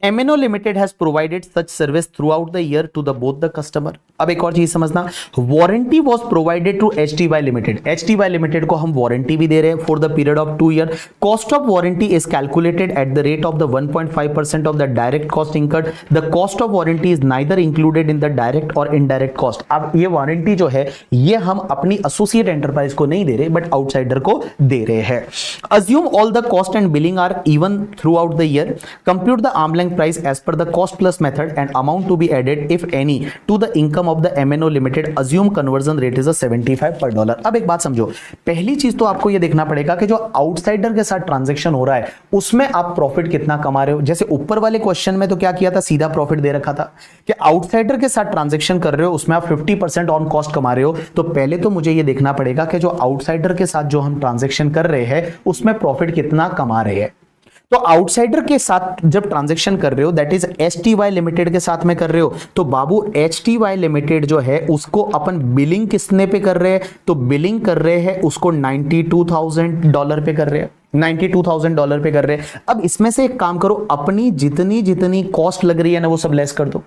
MNO Limited has provided such service throughout the year to the both the customer. अब एक और चीज समझना, warranty was provided to HDY Limited. HDY Limited को हम warranty भी दे रहे हैं for the period of 2 year. Cost of warranty is calculated at the rate of the 1.5% of the direct cost incurred. The cost of warranty is neither included in the direct और indirect cost. अब ये warranty जो है ये हम अपनी associate enterprise को नहीं दे रहे बट आउटसाइडर को दे रहे हैं. Assume all the cost and billing are even throughout the year. Compute the arm length price as per the cost plus method and amount to be added if any to the income of the MNO Limited. Assume conversion rate is a 75 per dollar. अब एक बात समझो, पहली चीज तो आपको ये देखना पड़ेगा कि जो आउटसाइडर के साथ ट्रांजैक्शन हो रहा है उसमें आप प्रॉफिट कितना कमा रहे हो. जैसे ऊपर वाले क्वेश्चन में तो क्या किया था, सीधा प्रॉफिट दे रखा था कि आउटसाइडर के साथ ट्रांजैक्शन कर रहे हो उसमें आप 50% ऑन कॉस्ट कमा रहे हो. तो पहले तो मुझे ये देखना पड़ेगा कि जो आउटसाइडर के साथ जो हम ट्रांजैक्शन कर रहे हैं उसमें प्रॉफिट कितना कमा रहे हैं. तो आउटसाइडर के साथ जब ट्रांजैक्शन कर रहे हो दैट इज HTY लिमिटेड के साथ में कर रहे हो तो बाबू HTY लिमिटेड जो है उसको अपन बिलिंग किसने पे कर रहे हैं, तो बिलिंग कर रहे हैं उसको $92,000 पे कर रहे हैं. $92,000 पे कर रहे हैं. अब इसमें से एक काम करो, अपनी जितनी जितनी कॉस्ट लग रही है ना वो सब लेस कर दो.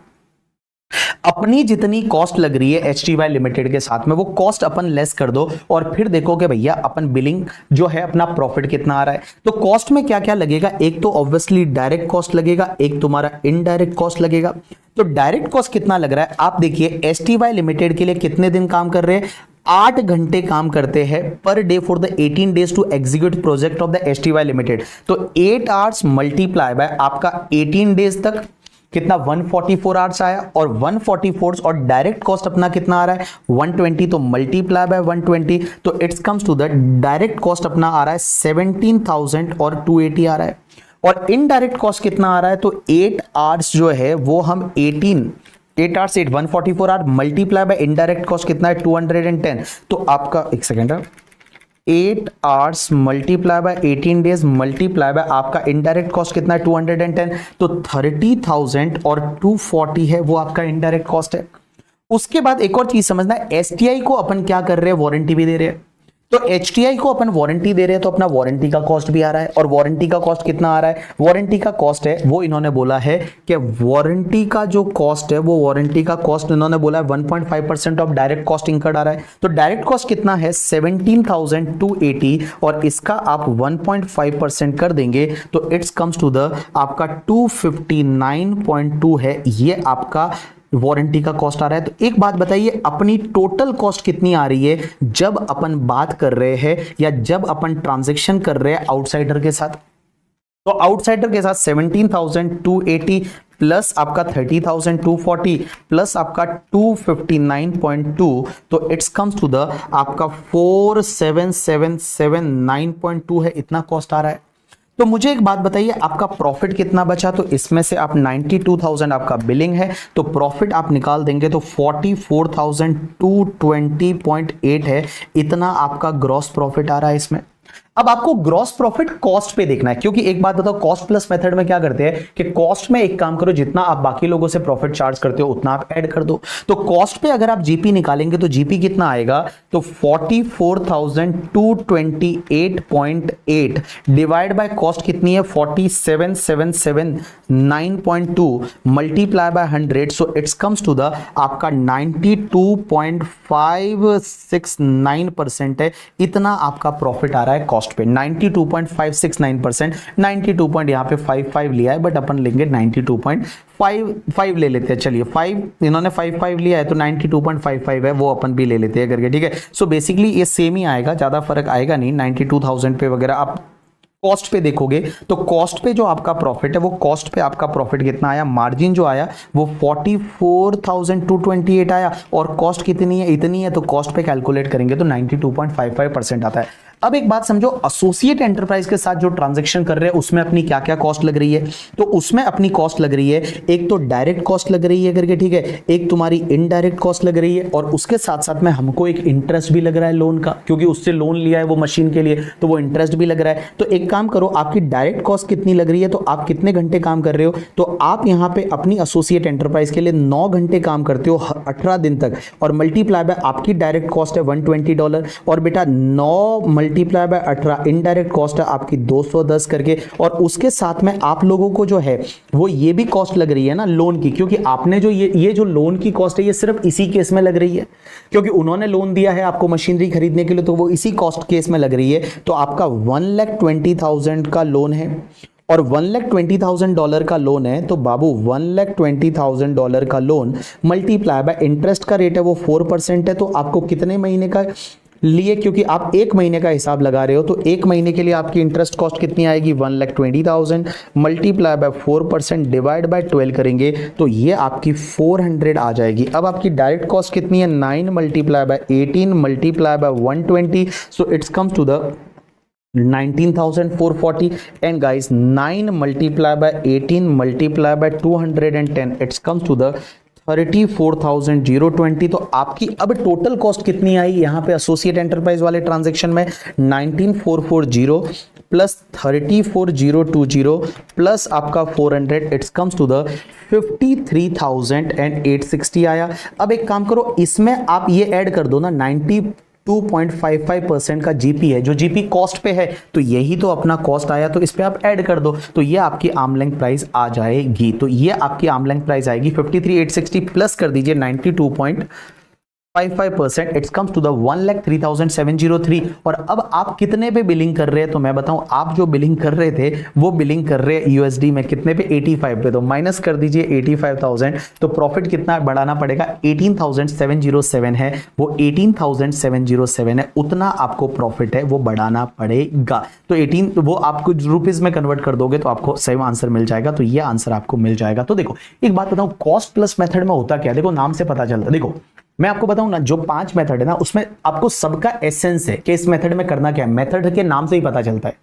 अपनी जितनी कॉस्ट लग रही है HTY लिमिटेड के साथ में वो कॉस्ट अपन लेस कर दो और फिर देखो कि भैया अपन बिलिंग जो है अपना प्रॉफिट कितना आ रहा है. तो कॉस्ट में क्या क्या लगेगा, एक तो ऑब्वियसली डायरेक्ट कॉस्ट लगेगा, एक तुम्हारा इनडायरेक्ट कॉस्ट लगेगा. तो डायरेक्ट कॉस्ट कितना लग रहा है आप देखिए. HTY लिमिटेड के लिए कितने दिन काम कर रहे हैं, 8 घंटे काम करते हैं per day for the 18 days to execute project of the HTY limited. तो 8 आवर्स मल्टीप्लाई बाय आपका 18 डेज तक कितना 144 आवर्स आया और 144 और डायरेक्ट कॉस्ट अपना कितना आ रहा है 120. तो मल्टीप्लाई बाय 120 तो it's comes to the direct cost अपना आ रहा है 17,000 और 280 आ रहा है. और इनडायरेक्ट कॉस्ट कितना आ रहा है, तो 8 आवर्स जो है वो हम 8 hours 144 hour multiply by indirect cost कितना है 210. तो आपका एक second, 8 hours multiply by 18 days multiply by आपका इनडायरेक्ट कॉस्ट कितना है 210. तो 30,000 और 240 है वो आपका इनडायरेक्ट कॉस्ट है. उसके बाद एक और चीज समझना है, STI को अपन क्या कर रहे हैं, वारंटी भी दे रहे हैं. तो HTI को अपन वारंटी दे रहे हैं तो अपना वारंटी का कॉस्ट भी आ रहा है. और वारंटी का कॉस्ट कितना आ रहा है, वारंटी का कॉस्ट है वो इन्होंने बोला है कि वारंटी का जो कॉस्ट है वो वारंटी का कॉस्ट इन्होंने बोला है 1.5% ऑफ डायरेक्ट कॉस्ट इंकर्ड आ रहा है. तो डायरेक्ट कॉस्ट कितना है 17,280 और इसका आप 1.5% कर देंगे तो इट्स कम्स टू द आपका 259.2 है. ये आपका वारंटी का कॉस्ट आ रहा है. तो एक बात बताइए, अपनी टोटल कॉस्ट कितनी आ रही है जब अपन बात कर रहे हैं या जब अपन ट्रांजैक्शन कर रहे हैं आउटसाइडर के साथ. तो आउटसाइडर के साथ 17,280 प्लस आपका 30,240 प्लस आपका 259.2 तो इट्स कम्स टू द आपका 47,779.2 है. इतना कॉस्ट आ रहा है. तो मुझे एक बात बताइए, आपका प्रॉफिट कितना बचा, तो इसमें से आप 92,000 आपका बिलिंग है तो प्रॉफिट आप निकाल देंगे तो 44,220.8 है. इतना आपका ग्रॉस प्रॉफिट आ रहा है इसमें. अब आपको ग्रॉस प्रॉफिट कॉस्ट पे देखना है, क्योंकि एक बात बताओ, कॉस्ट प्लस मेथड में क्या करते हैं कि कॉस्ट में एक काम करो, जितना आप बाकी लोगों से प्रॉफिट चार्ज करते हो उतना आप ऐड कर दो. तो कॉस्ट पे अगर आप जीपी निकालेंगे तो जीपी कितना आएगा, तो 44,228.8 डिवाइड बाय कॉस्ट कितनी है 47,779.2 multiply by 100 so it's comes to the आपका 92.569% है. इतना आपका प्रॉफिट आ रहा है कॉस्ट पे 92.569%. 92 पॉइंट यहाँ पे 55 लिया है बट अपन लेंगे 92.55 ले लेते हैं. चलिए 5 इन्होंने 55 लिया है तो 92.55 है वो अपन भी ले लेते हैं करके. ठीक है. सो बेसिकली ये सेम ही आएगा, ज्यादा फर्क आएगा नहीं. 92,000 पे वगैरह आप कॉस्ट पे देखोगे तो कॉस्ट पे जो आपका प्रॉफिट है, वो कॉस्ट पे आपका प्रॉफिट कितना आया, मार्जिन जो आया वो 44,228 आया, और कॉस्ट कितनी है, इतनी है, तो कॉस्ट पे कैलकुलेट करेंगे तो 92.55% आता है। अब एक बात समझो, एसोसिएट एंटरप्राइज के साथ जो ट्रांजैक्शन कर रहे हैं उसमें अपनी क्या क्या कॉस्ट लग रही है, तो उसमें अपनी कॉस्ट लग रही है, एक तो डायरेक्ट कॉस्ट लग रही है करके, ठीक है, एक तुम्हारी इनडायरेक्ट कॉस्ट लग रही है, और उसके साथ साथ में हमको एक इंटरेस्ट भी लग रहा है लोन का, क्योंकि उससे लोन लिया है वो मशीन के लिए, तो वो इंटरेस्ट भी लग रहा है। तो एक काम करो, आपकी डायरेक्ट कॉस्ट कितनी लग रही है, तो आप कितने घंटे काम कर रहे हो, तो आप यहां पे अपनी एसोसिएट एंटरप्राइज के लिए 9 घंटे काम करते हो 18 दिन तक, और मल्टीप्लाई बाय आपकी डायरेक्ट कॉस्ट है $120, और बेटा 9 मल्टीप्लाई बाय 18 इनडायरेक्ट कॉस्ट है आपकी 210 करके, और उसके साथ में आप लोगों को जो है वो ये भी कॉस्ट लग रही है ना लोन की, क्योंकि आपने जो ये जो लोन की कॉस्ट है ये सिर्फ इसी केस में लग रही है, क्योंकि उन्होंने लोन दिया है आपको मशीनरी खरीदने के लिए, तो वो इसी कॉस्ट केस में लग रही है। तो आपका 1,20,000 का लोन है और $1,20,000 का लोन है, तो बाबू $1,20,000 का लोन मल्टीप्लाई बाय इंटरेस्ट का रेट है वो 4% है, तो आपको कितने महीने का लिए, क्योंकि आप एक महीने का हिसाब लगा रहे हो, तो एक महीने के लिए आपकी इंटरेस्ट कॉस्ट कितनी आएगी, 1,20,000 मल्टीप्लाई बाय 4% डिवाइड बाय 12 करेंगे तो ये आपकी 400 आ जाएगी। अब आपकी डायरेक्ट कॉस्ट कितनी है, 9 multiply by 18 multiply by 120, so it's comes to the 19,440, and guys 9 multiply by 18 multiply by 210 it comes to the 34,020। तो आपकी अब टोटल कॉस्ट कितनी आई यहाँ पे एसोसिएट एंटरप्राइज वाले ट्रांजैक्शन में, 19,440 प्लस 34,020 प्लस आपका 400 इट्स कम्स टू द 53,860 आया। अब एक काम करो, इसमें आप ये ऐड कर दो ना, 92.55% का जीपी है, जो जीपी कॉस्ट पे है, तो यही तो अपना कॉस्ट आया, तो इस पे आप ऐड कर दो, तो ये आपकी आर्म लेंथ प्राइस आ जाएगी। तो ये आपकी आर्म लेंथ प्राइस आएगी 53,860 प्लस कर दीजिए 92.55%, इट्स कम्स टू द 1,03,703। और अब आप कितने पे बिलिंग कर रहे हैं, तो मैं बताऊं, आप जो बिलिंग कर रहे थे वो बिलिंग कर रहे हैं यूएसडी में कितने पे, 85 पे, तो माइनस कर दीजिए 85,000, तो प्रॉफिट कितना बढ़ाना पड़ेगा, 18,707 है, वो 18,707 है, उतना आपको प्रॉफिट है वो बढ़ाना पड़ेगा। तो 18 वो आपको रुपीज में कन्वर्ट कर दोगे तो आपको सही आंसर मिल जाएगा, तो ये आंसर आपको मिल जाएगा। तो देखो एक बात बताऊं, कॉस्ट प्लस मेथड में होता क्या, देखो नाम से पता चलता, देखो मैं आपको बताऊं ना, जो 5 मेथड है ना उसमें आपको सबका एसेंस है कि इस मेथड में करना क्या है, मेथड के नाम से ही पता चलता है।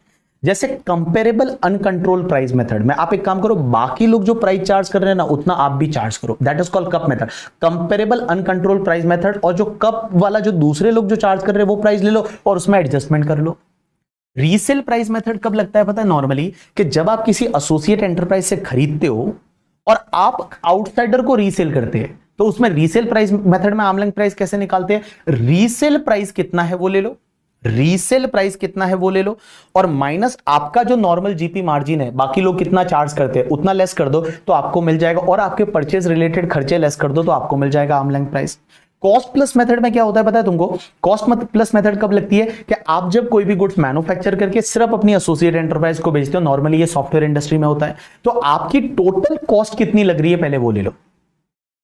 जैसे कंपेरेबल अनकंट्रोल प्राइस मेथड में आप एक काम करो, बाकी लोग जो प्राइस चार्ज कर रहे हैं ना उतना आप भी चार्ज करो, that is called CUP method. Comparable uncontrol price method, और जो कप वाला जो दूसरे लोग जो चार्ज कर रहे हैं वो प्राइस ले लो और उसमें एडजस्टमेंट कर लो। रीसेल प्राइस मेथड कब लगता है पता है, नॉर्मली कि जब आप किसी एसोसिएट एंटरप्राइज से खरीदते हो और आप आउटसाइडर को रीसेल करते हैं, तो उसमें रीसेल प्राइस मेथड में आर्म लेंथ प्राइस कैसे निकालते हैं, रीसेल प्राइस कितना है वो ले लो, रीसेल प्राइस कितना है वो ले लो, और माइनस आपका जो नॉर्मल जीपी मार्जिन है, बाकी लोग कितना चार्ज करते हैं उतना लेस कर दो तो आपको मिल जाएगा, और आपके परचेज रिलेटेड खर्चे लेस कर दो तो आपको मिल जाएगा arm length price. Cost plus method में क्या होता है पता है तुमको, कॉस्ट प्लस मेथड कब लगती है कि आप जब कोई भी गुड्स मैन्युफैक्चर करके सिर्फ अपनी एसोसिएट एंटरप्राइज को बेचते हो, नॉर्मली ये सॉफ्टवेयर इंडस्ट्री में होता है, तो आपकी टोटल कॉस्ट कितनी लग रही है पहले वो ले लो,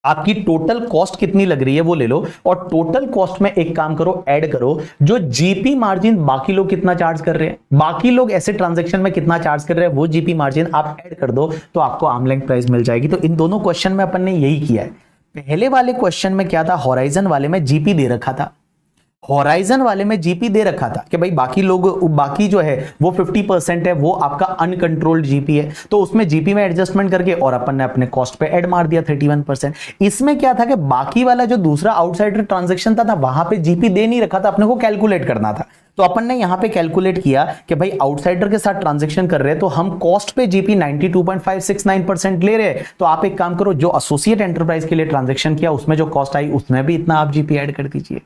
आपकी टोटल कॉस्ट कितनी लग रही है वो ले लो, और टोटल कॉस्ट में एक काम करो, ऐड करो जो जीपी मार्जिन बाकी लोग कितना चार्ज कर रहे हैं, बाकी लोग ऐसे ट्रांजैक्शन में कितना चार्ज कर रहे हैं, वो जीपी मार्जिन आप ऐड कर दो तो आपको आर्म लेंथ प्राइस मिल जाएगी। तो इन दोनों क्वेश्चन में अपन ने यही किया है। पहले वाले क्वेश्चन में क्या था, होराइजन वाले में जीपी दे रखा था, होराइजन वाले में जीपी दे रखा था कि भाई बाकी लोग, बाकी जो है वो 50% है, वो आपका अनकंट्रोल्ड जीपी है, तो उसमें जीपी में एडजस्टमेंट करके और अपन ने अपने कॉस्ट पे ऐड मार दिया 31%। इसमें क्या था कि बाकी वाला जो दूसरा आउटसाइडर ट्रांजैक्शन था वहां पे जीपी दे नहीं रखा था, अपने को कैलकुलेट करना था, तो अपन ने यहां पे कैलकुलेट किया कि भाई आउटसाइडर के साथ ट्रांजैक्शन कर रहे हैं तो हम कॉस्ट पे जीपी 92.569% ले रहे हैं, तो आप एक काम करो, जो एसोसिएट एंटरप्राइज के लिए ट्रांजैक्शन किया उसमें जो कॉस्ट आई उसमें भी इतना आप जीपी ऐड कर दीजिए,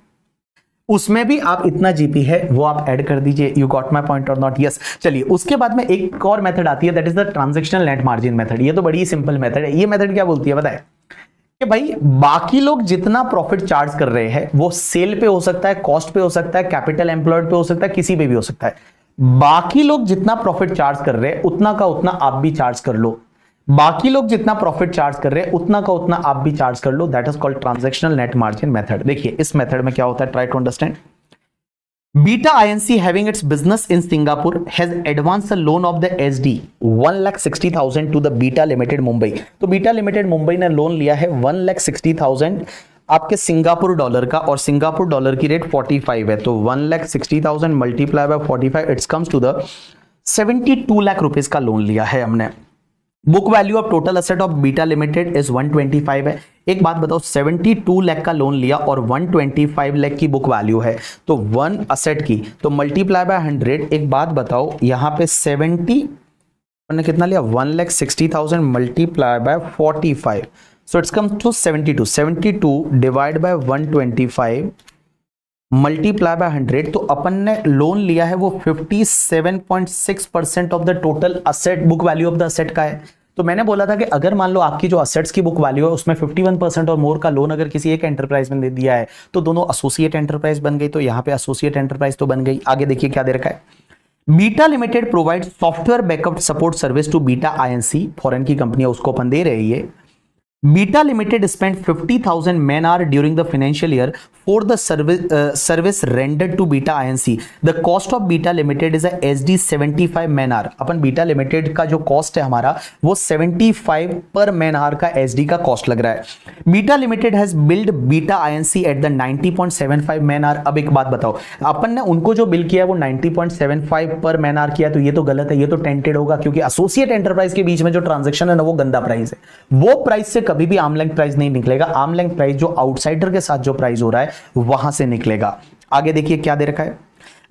उसमें भी आप इतना जीपी है वो आप ऐड कर दीजिए। यू गॉट माय पॉइंट और नॉट? यस। चलिए उसके बाद में एक और मेथड आती है, that is the transactional net margin method. ये तो बड़ी सिंपल मेथड है। ये मेथड क्या बोलती है बताए कि भाई बाकी लोग जितना प्रॉफिट चार्ज कर रहे हैं वो सेल पे हो सकता है, कॉस्ट पे हो सकता है, कैपिटल एम्प्लॉयड पे हो सकता है, किसी पे भी हो सकता है। बाकी लोग जितना प्रॉफिट चार्ज कर रहे हैं उतना का उतना आप भी चार्ज कर लो, बाकी लोग जितना प्रॉफिट चार्ज कर रहे हैं उतना का उतना आप भी चार्ज कर लो। That is called transactional net margin method. देखिए इस मेथड में क्या होता है, try to understand. Beta Inc. having its business in Singapore has advanced a loan of the SD 1,60,000 to the Beta Limited Mumbai. तो Beta Limited Mumbai ने loan लिया है 1,60,000 आपके सिंगापुर डॉलर का, और सिंगापुर डॉलर की रेट 45 है, तो 1,60,000 multiply by 45 it's comes to the 72 lakh rupees का लोन लिया है हमने। Book value of total asset of beta limited is 125 है। एक बात बताओ, 72 लाख का लोन लिया और 125 लाख की बुक वैल्यू है, तो वन असेट की तो मल्टीप्लाई बाय 100। एक बात बताओ, यहां पे 70 ने कितना लिया, 1,60,000 multiply by 45, so it's come to 72 divide by 125 multiply by 100। तो अपन ने लोन लिया है वो 57.6% of the total asset, book value of the asset का है। तो मैंने बोला था कि अगर मान लो आपकी जो असेट्स की बुक वैल्यू है उसमें 51% और मोर का लोन अगर किसी एक एंटरप्राइज में दे दिया है तो दोनों एसोसिएट एंटरप्राइज बन गई, तो यहाँ पे एसोसिएट एंटरप्राइज तो बन गई। आगे देखिए क्या दे रखा है, beta limited provide software backup support service to beta INC, foreign की कंपनी है उसको अपन दे रही है। Beta Limited spent 50,000 man hour during the financial year for the service rendered to Beta INC. The cost of Beta Limited is a SD 75 man hour. Upon Beta Limited का जो cost है हमारा वो 75 पर मैन आवर का SD का cost लग रहा है। Beta Limited has billed Beta INC at the 90.75 man hour. अब एक बात बताओ, अपन ने उनको जो बिल किया है वो 90.75 पर मैन आवर किया, तो ये तो गलत है, ये तो टेंटेड होगा, क्योंकि एसोसिएट एंटरप्राइज के बीच में जो ट्रांजेक्शन है ना वो गंदा प्राइस है, वो प्राइस से कभी भी आर्म लेंथ प्राइस नहीं निकलेगा। आर्म लेंथ प्राइस जो आउटसाइडर के साथ जो प्राइस हो रहा है वहां से निकलेगा। आगे देखिए क्या दे रखा है,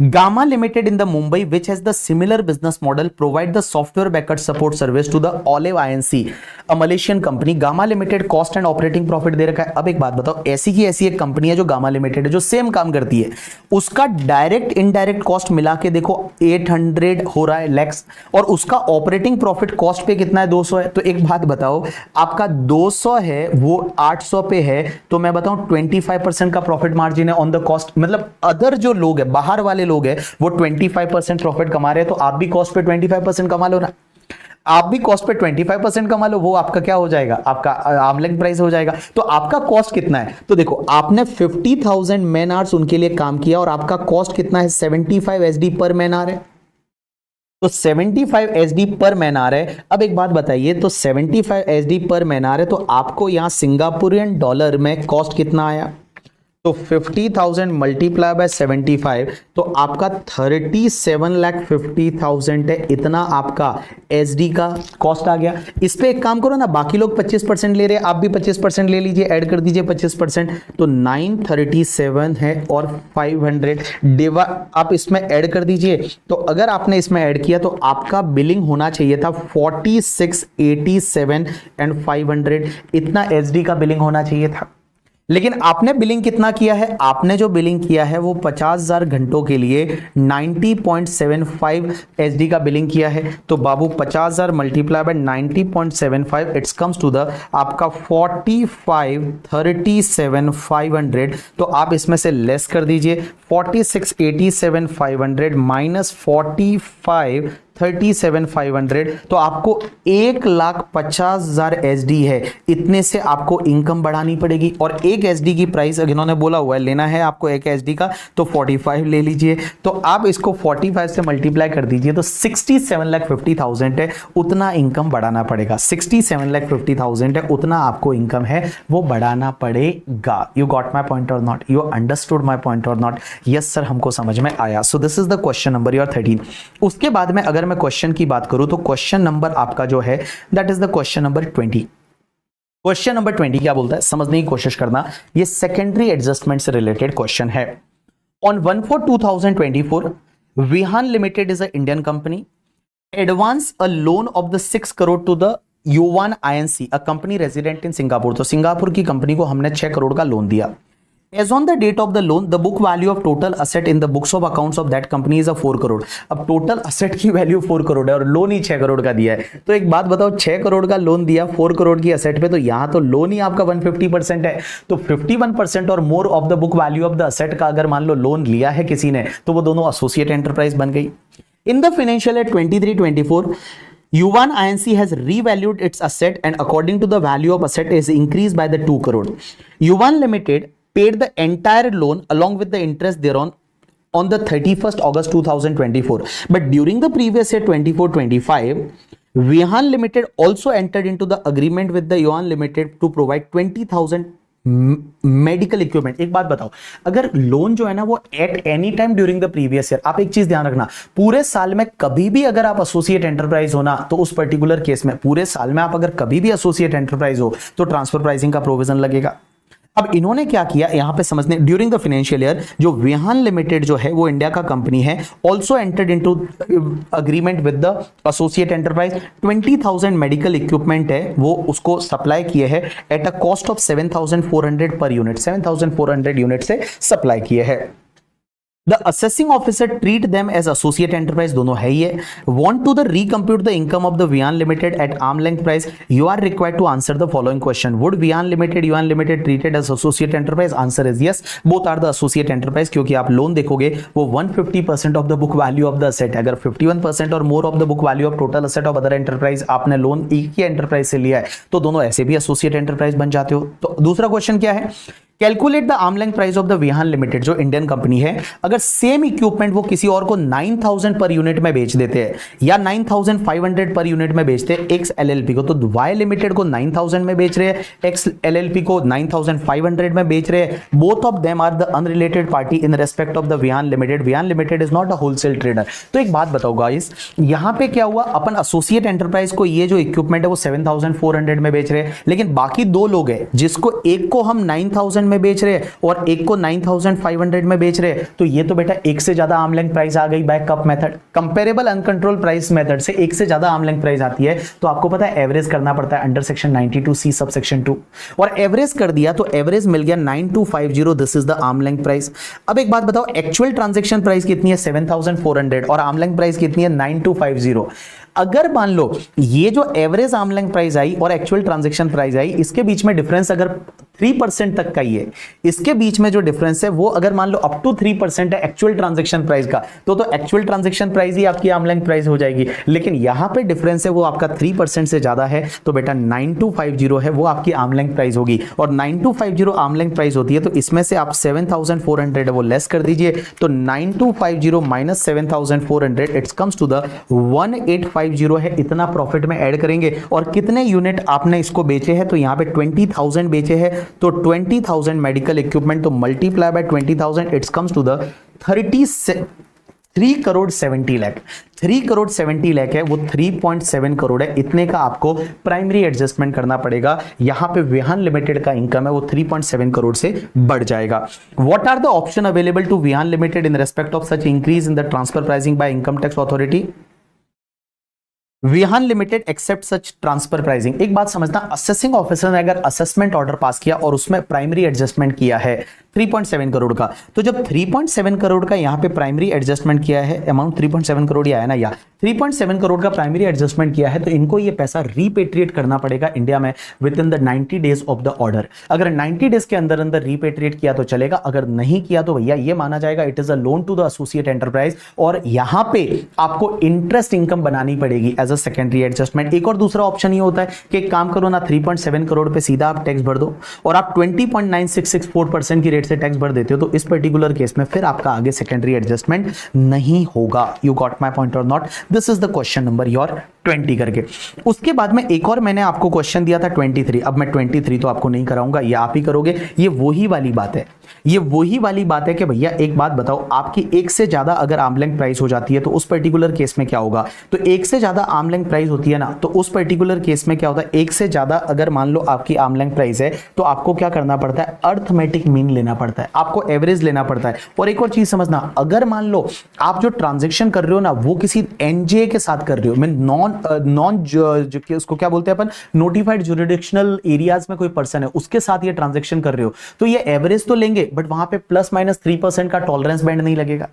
Gamma Limited in the Mumbai, which has the similar business model, provide the software backup support service to the Olive INC, a Malaysian company. Gamma Limited cost and operating profit दे रखा है। अब एक बात बताओ, ऐसी की ऐसी एक कंपनी है जो Gamma Limited है जो सेम काम करती है, उसका डायरेक्ट इनडायरेक्ट कॉस्ट मिला के देखो 800 हो रहा है लैक्स, और उसका ऑपरेटिंग प्रॉफिट कॉस्ट पे कितना है, 200 है। तो एक बात बताओ, आपका 200 है वो 800 पे है, तो मैं बताऊं 25% का प्रॉफिट मार्जिन है ऑन द कॉस्ट। मतलब अदर जो लोग है, बाहर वाले लोग हैं, वो 25% प्रॉफिट कमा रहे हैं, तो आप भी कॉस्ट पे 25% कमा लो ना, आप भी कॉस्ट पे 25% कमा लो, वो आपका क्या हो जाएगा, आपका आर्म लेंथ प्राइस हो जाएगा। तो आपका कॉस्ट कितना है, तो देखो आपने 50,000 मैन आवर्स उनके लिए काम किया और आपका कॉस्ट कितना है, 75 एसडी पर मैन आवर है, तो 75 एसडी पर मैन आवर है। अब एक बात बताइए, तो 75 एसडी पर मैन आवर है, तो आपको यहां सिंगापुरियन डॉलर में कॉस्ट कितना आया, तो 50,000 मल्टीप्लाई बाय 75, तो आपका 37,50,000 है, इतना आपका एसडी का कॉस्ट आ गया। इस पे एक काम करो ना, बाकी लोग 25% ले रहे हैं, आप भी 25% ले लीजिए, ऐड कर दीजिए 25%, तो 937 है और 500 आप इसमें ऐड कर दीजिए। तो अगर आपने इसमें ऐड किया तो आपका बिलिंग होना चाहिए था 4687 एंड 500, इतना एसडी का बिलिंग होना चाहिए था। लेकिन आपने बिलिंग कितना किया है, आपने जो बिलिंग किया है वो 50,000 घंटों के लिए 90.75 एसडी का बिलिंग किया है। तो बाबू 50,000 multiply by 90.75 it's comes to the आपका 45,37,500। तो आप इसमें से लेस कर दीजिए, 46,87,500 माइनस 45,37,500, तो आपको 1,50,000 एसडी है, इतने से आपको इनकम बढ़ानी पड़ेगी। और एक एसडी की प्राइस इन्होंने बोला हुआ है लेना है आपको एक एसडी का, तो 45 ले लीजिए। तो आप इसको 45 से मल्टीप्लाई कर दीजिए, तो 67,50,000 है, उतना इनकम बढ़ाना पड़ेगा। 67,50,000 है, उतना आपको इनकम है वो बढ़ाना पड़ेगा। यू गॉट माई पॉइंट और not, you understood my point और नॉट? यस सर, हमको समझ में आया। So this is the question number your 13। उसके बाद में अगर मैं क्वेश्चन की बात करूं तो क्वेश्चन नंबर आपका जो है that is the question number 20। Question number 20 क्या बोलता है, समझने की कोशिश करना। ये सेकेंडरी एडजस्टमेंट से रिलेटेड क्वेश्चन है। On 1/4/2024 Vihaan limited is a Indian company advance a loan of the 6 crore to the Yuvan INC, a company resident in Singapore. तो सिंगापुर की कंपनी को हमने 6 करोड़ का लोन दिया। As on the date of the loan, the book value of total asset in the books of accounts of that company is a 4 crore. अब total asset की value 4 crore है और लोन ही 6 करोड़ का दिया है। तो एक बात बताओ, 6 करोड़ का लोन दिया 4 करोड़ की असेट पे, तो यहां तो लोन ही आपका 150% है, तो 51% और more of the book value of the asset का अगर मान लो लोन लिया है किसी ने, तो वो दोनों एसोसिएट एंटरप्राइज बन गई। In the financial year 23-24 Yuvan INC has revalued its asset and according to the value of asset is increased by the 2 crore. Yuvan Limited paid the entire loan along with the interest thereon on the 31st August 2024. But during the previous year 24-25, Vihan Limited also entered into the agreement with the Yuan Limited to provide 20,000 medical equipment. एक बात बताओ, अगर loan जो है ना वो at any time during the previous year, आप एक चीज ध्यान रखना, पूरे साल में कभी भी अगर आप एसोसिएट एंटरप्राइज हो ना, तो उस पर्टिकुलर केस में पूरे साल में आप अगर कभी भी एसोसिएट एंटरप्राइज हो तो ट्रांसफर प्राइसिंग का प्रोविजन लगेगा। अब इन्होंने क्या किया यहां पे समझने, ड्यूरिंग द फाइनेंशियल ईयर जो विहान लिमिटेड जो है वो इंडिया का कंपनी है, also entered into agreement with the associate enterprise. 20,000 medical equipment है वो उसको सप्लाई किए है at a cost of 7,400 per unit, 7,400 unit से सप्लाई किए है। The assessing officer treat them as associate enterprise, दोनों है ही है। Want to the recompute the income of the Vihan Limited at arm length price? You are required to answer the following question. Would Vihan Limited treated as associate enterprise? Answer is yes. Both are the associate enterprise, क्योंकि आप loan देखोगे वो 150% of the book value of the asset, अगर 51% और more of the book value of total asset of other enterprise आपने loan एक ही enterprise से लिया है तो दोनों ऐसे भी एसोसिएट एंटरप्राइज बन जाते हो। तो दूसरा क्वेश्चन क्या है, calculate the arm length price of the Vihan limited, जो इंडियन कंपनी है, अगर सेम इक्विपमेंट वो किसी और को 9,000 पर यूनिट में बेच देते हैं या 9,500 पर यूनिट में बेचते हैं एक्स एलएलपी को, तो वाई लिमिटेड को 9,000 में बेच रहे हैं, एक्स एलएलपी को 9,500 में बेच रहे हैं। Both of them are the unrelated party in respect of the Vihan limited. Vihan limited is not a wholesale trader. तो एक बात बताओ गाइस, यहां पे क्या हुआ, अपन एसोसिएट एंटरप्राइज को ये जो इक्विपमेंट है वो 7,400 में बेच रहे हैं, लेकिन बाकी दो लोग हैं जिसको एक को हम 9,000 में बेच रहे हैं और एक को 9,500 में बेच रहे हैं, तो ये तो बेटा एक से ज्यादा आर्म लेंथ प्राइस आ गई by CUP method. Comparable uncontrol price method से एक से ज्यादा आर्म लेंथ प्राइस आती है, तो आपको पता है एवरेज करना पड़ता है under section 92C sub section 2, और एवरेज कर दिया तो एवरेज मिल गया 9250। This is the arm length price. अब एक बात बताओ, एक्चुअल ट्रांजैक्शन प्राइस कितनी है 7,400 और आर्म लेंथ प्राइस कितनी है 9250। अगर मान लो ये जो average arm length price I और एक्चुअल ट्रांजैक्शन प्राइस आई, इसके बीच में डिफरेंस अगर 3% तक का ही है, इसके बीच में जो डिफरेंस है वो अगर मान लो अप टू 3% है एक्चुअल ट्रांजैक्शन प्राइस का, तो एक्चुअल ट्रांजैक्शन प्राइस ही आपकी आर्म लेंथ प्राइस हो जाएगी। लेकिन यहां पे डिफरेंस है वो आपका 3% से ज्यादा है, तो बेटा 9250 है वो आपकी आर्म लेंथ प्राइस होगी। और 9250 आर्म लेंथ प्राइस होती है, तो इसमें से आप 7,400 है वो लेस कर दीजिए, तो 9250 minus 7,400 it's comes to the 1850 है। इतना प्रॉफिट में ऐड करेंगे और कितने यूनिट आपने इसको बेचे हैं, तो यहां पे 20,000 बेचे हैं, तो 20,000 मेडिकल इक्विपमेंट, तो multiply by 20,000 it's comes to the 3 crore 70 lakh. 3 crore 70 lakh है वो 3.7 करोड़ है। इतने का आपको प्राइमरी एडजस्टमेंट करना पड़ेगा। यहां पे विहान लिमिटेड का इनकम है वो 3.7 करोड़ से बढ़ जाएगा। What are the option available to Vihaan limited in respect of such increase in the transfer pricing by income tax authority? Vihaan limited accept such transfer pricing. एक बात समझना, असेसिंग ऑफिसर ने अगर असेसमेंट ऑर्डर पास किया और उसमें प्राइमरी एडजस्टमेंट किया है 3.7 करोड़ का, तो जब 3.7 करोड़ का यहां पे प्राइमरी एडजस्टमेंट किया है, अमाउंट 3.7 करोड़ ही आया ना, या 3.7 करोड़ का प्राइमरी एडजस्टमेंट किया है, तो इनको ये पैसा रीपेट्रिएट करना पड़ेगा इंडिया में with in the 90 days of the order. अगर 90 डेज के अंदर अंदर रीपेट्रिएट किया तो चलेगा, अगर नहीं किया तो भैया ये माना जाएगा it is a loan to the associate enterprise, और यहां पे आपको इंटरेस्ट इनकम बनानी पड़ेगी एज अ सेकेंडरी एडजस्टमेंट। एक और दूसरा ऑप्शन ये होता है कि एक काम करो ना, 3.7 करोड़ पे सीधा आप टैक्स भर दो और आप 20.9664% की रेट से टैक्स भर देते हो, तो इस पर्टिकुलर केस में फिर आपका आगे सेकेंडरी एडजस्टमेंट नहीं होगा। यू गॉट माय पॉइंट और not? This is the question number your 20 करके। उसके बाद में एक और मैंने आपको क्वेश्चन दिया था 23। अब मैं 23 तो आपको नहीं कराऊंगा, ये आप ही करोगे। ये वही वाली बात है, ये वही वाली बात है कि भैया एक बात बताओ, आपकी एक से ज्यादा अगर आर्म लेंथ प्राइस हो जाती है तो उस पर्टिकुलर केस में क्या होगा? तो एक से ज्यादा आर्म लेंथ प्राइस होती है ना, तो उस पर्टिकुलर केस में क्या होता है, एक से ज्यादा अगर मान लो आपकी आर्म लेंथ प्राइस है तो आपको क्या करना पड़ता है, अर्थमेटिक मीन लेना पड़ता है, आपको एवरेज लेना पड़ता है। और एक और चीज समझना, अगर मान लो आप जो ट्रांजेक्शन कर रहे हो ना वो किसी एनजीए के साथ कर रहे हो, मीन नॉन उसको क्या बोलते हैं अपन, नोटिफाइड जुरिडिक्शनल एरियाज में कोई पर्सन है उसके साथ ये ट्रांजेक्शन कर रहे हो, तो ये एवरेज तो लेंगे बट वहां पे +-3% का टॉलरेंस बैंड नहीं लगेगा,